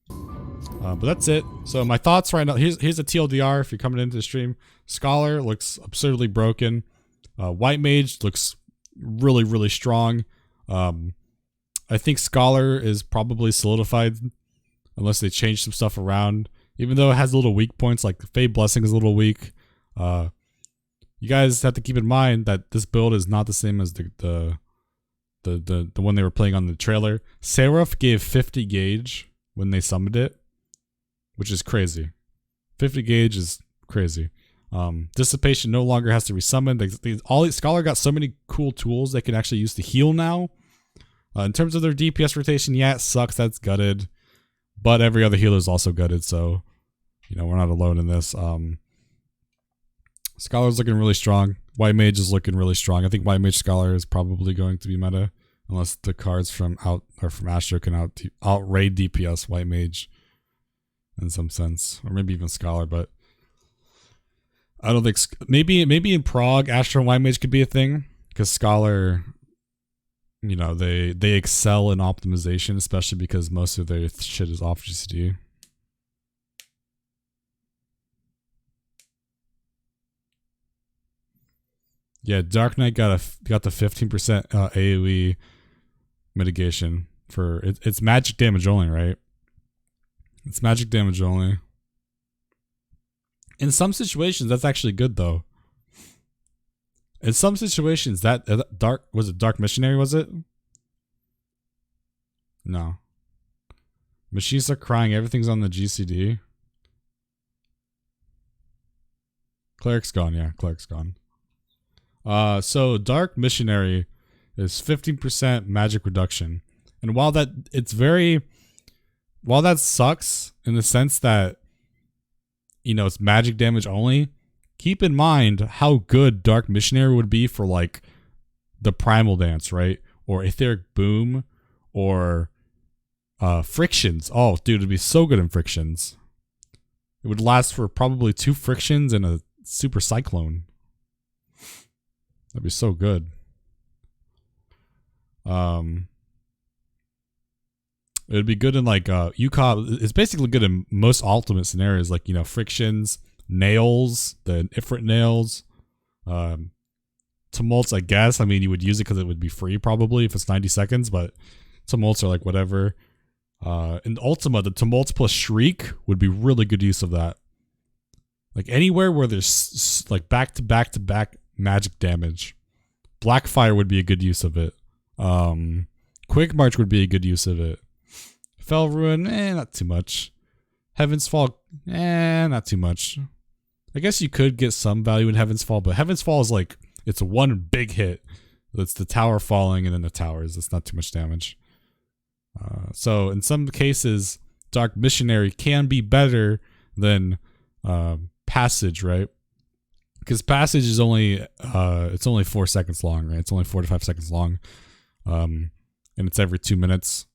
But that's it. So my thoughts right now, here's a TLDR if you're coming into the stream. Scholar looks absurdly broken. White Mage looks really, really strong. I think Scholar is probably solidified unless they change some stuff around. Even though it has little weak points, like Fae Blessing is a little weak. You guys have to keep in mind that this build is not the same as the one they were playing on the trailer. Seraph gave 50 gauge when they summoned it, which is crazy. 50 gauge is crazy. Dissipation no longer has to resummon. Scholar got so many cool tools they can actually use to heal now. In terms of their DPS rotation, yeah, it sucks. That's gutted. But every other healer is also gutted, so, you know, we're not alone in this. Scholar's looking really strong. White Mage is looking really strong. I think White Mage Scholar is probably going to be meta, unless the cards from Astro can outrate DPS White Mage in some sense, or maybe even Scholar, but I don't think maybe in Prague Astro and White Mage could be a thing, because Scholar, you know, they excel in optimization, especially because most of their shit is off GCD. Yeah, Dark Knight got the 15% AoE mitigation for it's magic damage only, right? It's magic damage only. In some situations, that's actually good though. In some situations, that dark missionary, was it? No, Machines are crying. Everything's on the GCD. Cleric's gone. Yeah, cleric's gone. So Dark Missionary is 15% magic reduction. And while that sucks in the sense that, you know, it's magic damage only, keep in mind how good Dark Missionary would be for like the Primal Dance, right? Or Etheric Boom, or Frictions. Oh, dude, it'd be so good in Frictions. It would last for probably 2 Frictions and a Super Cyclone. That'd be so good. It would be good in like UCOB. It's basically good in most ultimate scenarios, like, you know, Frictions, Nails, the Ifrit Nails, Tumults, I guess. I mean, you would use it because it would be free probably if it's 90 seconds, but Tumults are like whatever. In Ultima, the Tumults plus Shriek would be really good use of that. Like anywhere where there's like back-to-back-to-back magic damage. Blackfire would be a good use of it. Quick March would be a good use of it. Fell Ruin, not too much. Heaven's Fall, not too much. I guess you could get some value in Heaven's Fall, but Heaven's Fall is like, it's one big hit. It's the tower falling and then the towers. It's not too much damage. So in some cases, Dark Missionary can be better than Passage, right? Because Passage is only it's only 4 seconds long, right? It's only 4 to 5 seconds long, and it's every 2 minutes,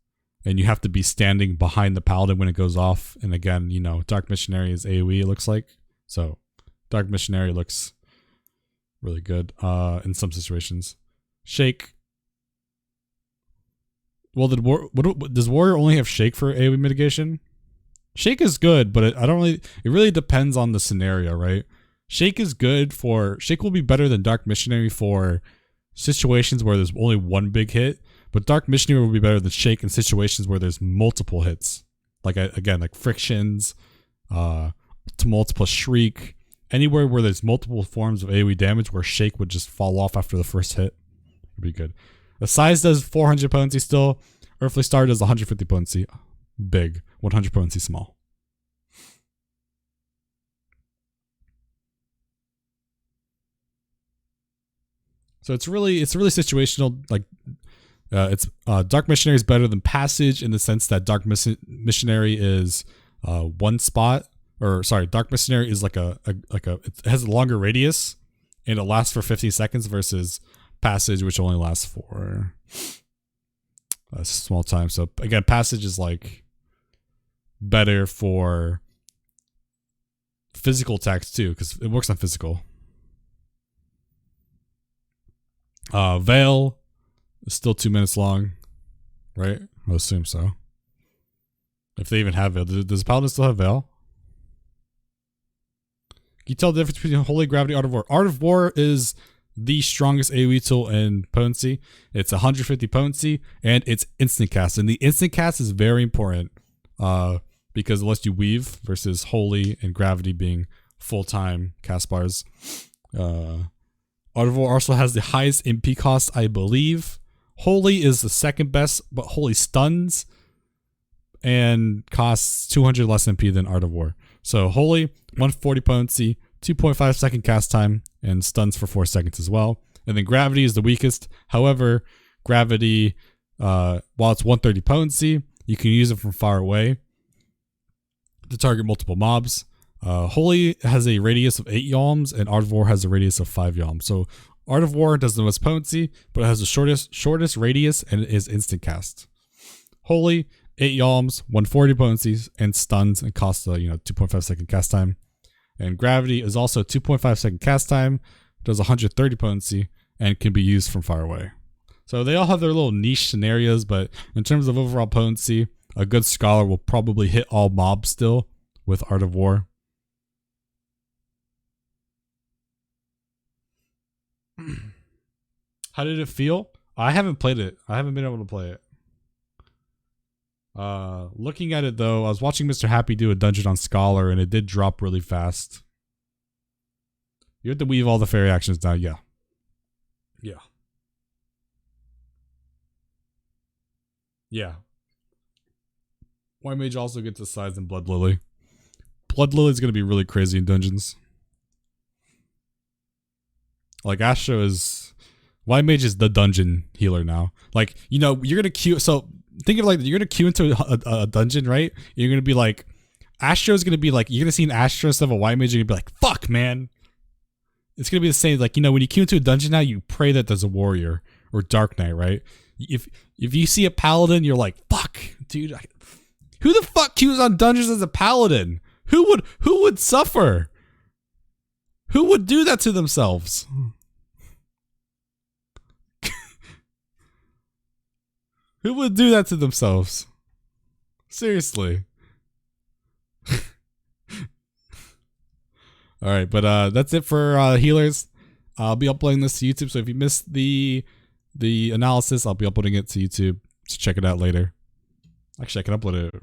and you have to be standing behind the paladin when it goes off. And again, you know, Dark Missionary is AoE. It looks like, so Dark Missionary looks really good in some situations. Shake. Well, does Warrior only have Shake for AoE mitigation? Shake is good, but it really depends on the scenario, right? Shake is good for, Shake will be better than Dark Missionary for situations where there's only one big hit, but Dark Missionary will be better than Shake in situations where there's multiple hits. Like, again, like Frictions, Tumult plus Shriek, anywhere where there's multiple forms of AoE damage where Shake would just fall off after the first hit would be good. The Size does 400 potency still. Earthly Star does 150 potency. Big. 100 potency small. So it's really situational. Like, Dark Missionary is better than Passage in the sense that Dark Missionary is one spot, or sorry, Dark Missionary is like it has a longer radius and it lasts for 50 seconds versus Passage, which only lasts for a small time. So again, Passage is like better for physical attacks too, because it works on physical. Veil is still 2 minutes long, right? I assume so. If they even have Veil. Does Paladin still have Veil? Can you tell the difference between Holy, Gravity, Art of War? Art of War is the strongest AoE tool in potency. It's 150 potency and it's instant cast. And the instant cast is very important because it lets you weave versus Holy and Gravity being full-time cast bars. Art of War also has the highest MP cost, I believe. Holy is the second best, but Holy stuns and costs 200 less MP than Art of War. So Holy, 140 potency, 2.5 second cast time, and stuns for 4 seconds as well. And then Gravity is the weakest. However, Gravity, while it's 130 potency, you can use it from far away to target multiple mobs. Holy has a radius of 8 yalms, and Art of War has a radius of 5 yalms. So Art of War does the most potency, but it has the shortest radius, and it is instant cast. Holy, 8 yalms, 140 potency, and stuns, and costs 2.5 second cast time. And Gravity is also 2.5 second cast time, does 130 potency, and can be used from far away. So they all have their little niche scenarios, but in terms of overall potency, a good scholar will probably hit all mobs still with Art of War. How did it feel? I haven't played it. I haven't been able to play it. Looking at it though, I was watching Mr. Happy do a dungeon on Scholar and it did drop really fast. You have to weave all the fairy actions down. Yeah. Yeah. White Mage also gets a size in Blood Lily. Blood Lily is going to be really crazy in dungeons. Like, Astro is... White Mage is the dungeon healer now. Like, you know, you're going to queue... So, think of like, you're going to queue into a dungeon, right? You're going to be like... Astro's going to be like... You're going to see an Astro instead of a White Mage, and you're going to be like, fuck, man. It's going to be the same. Like, you know, when you queue into a dungeon now, you pray that there's a warrior. Or Dark Knight, right? If you see a Paladin, you're like, fuck, dude. Who the fuck queues on dungeons as a Paladin? Who would suffer? Who would do that to themselves? Who would do that to themselves? Seriously. Alright, but that's it for healers. I'll be uploading this to YouTube, so if you missed the analysis, I'll be uploading it to YouTube. So check it out later. Actually, I can upload it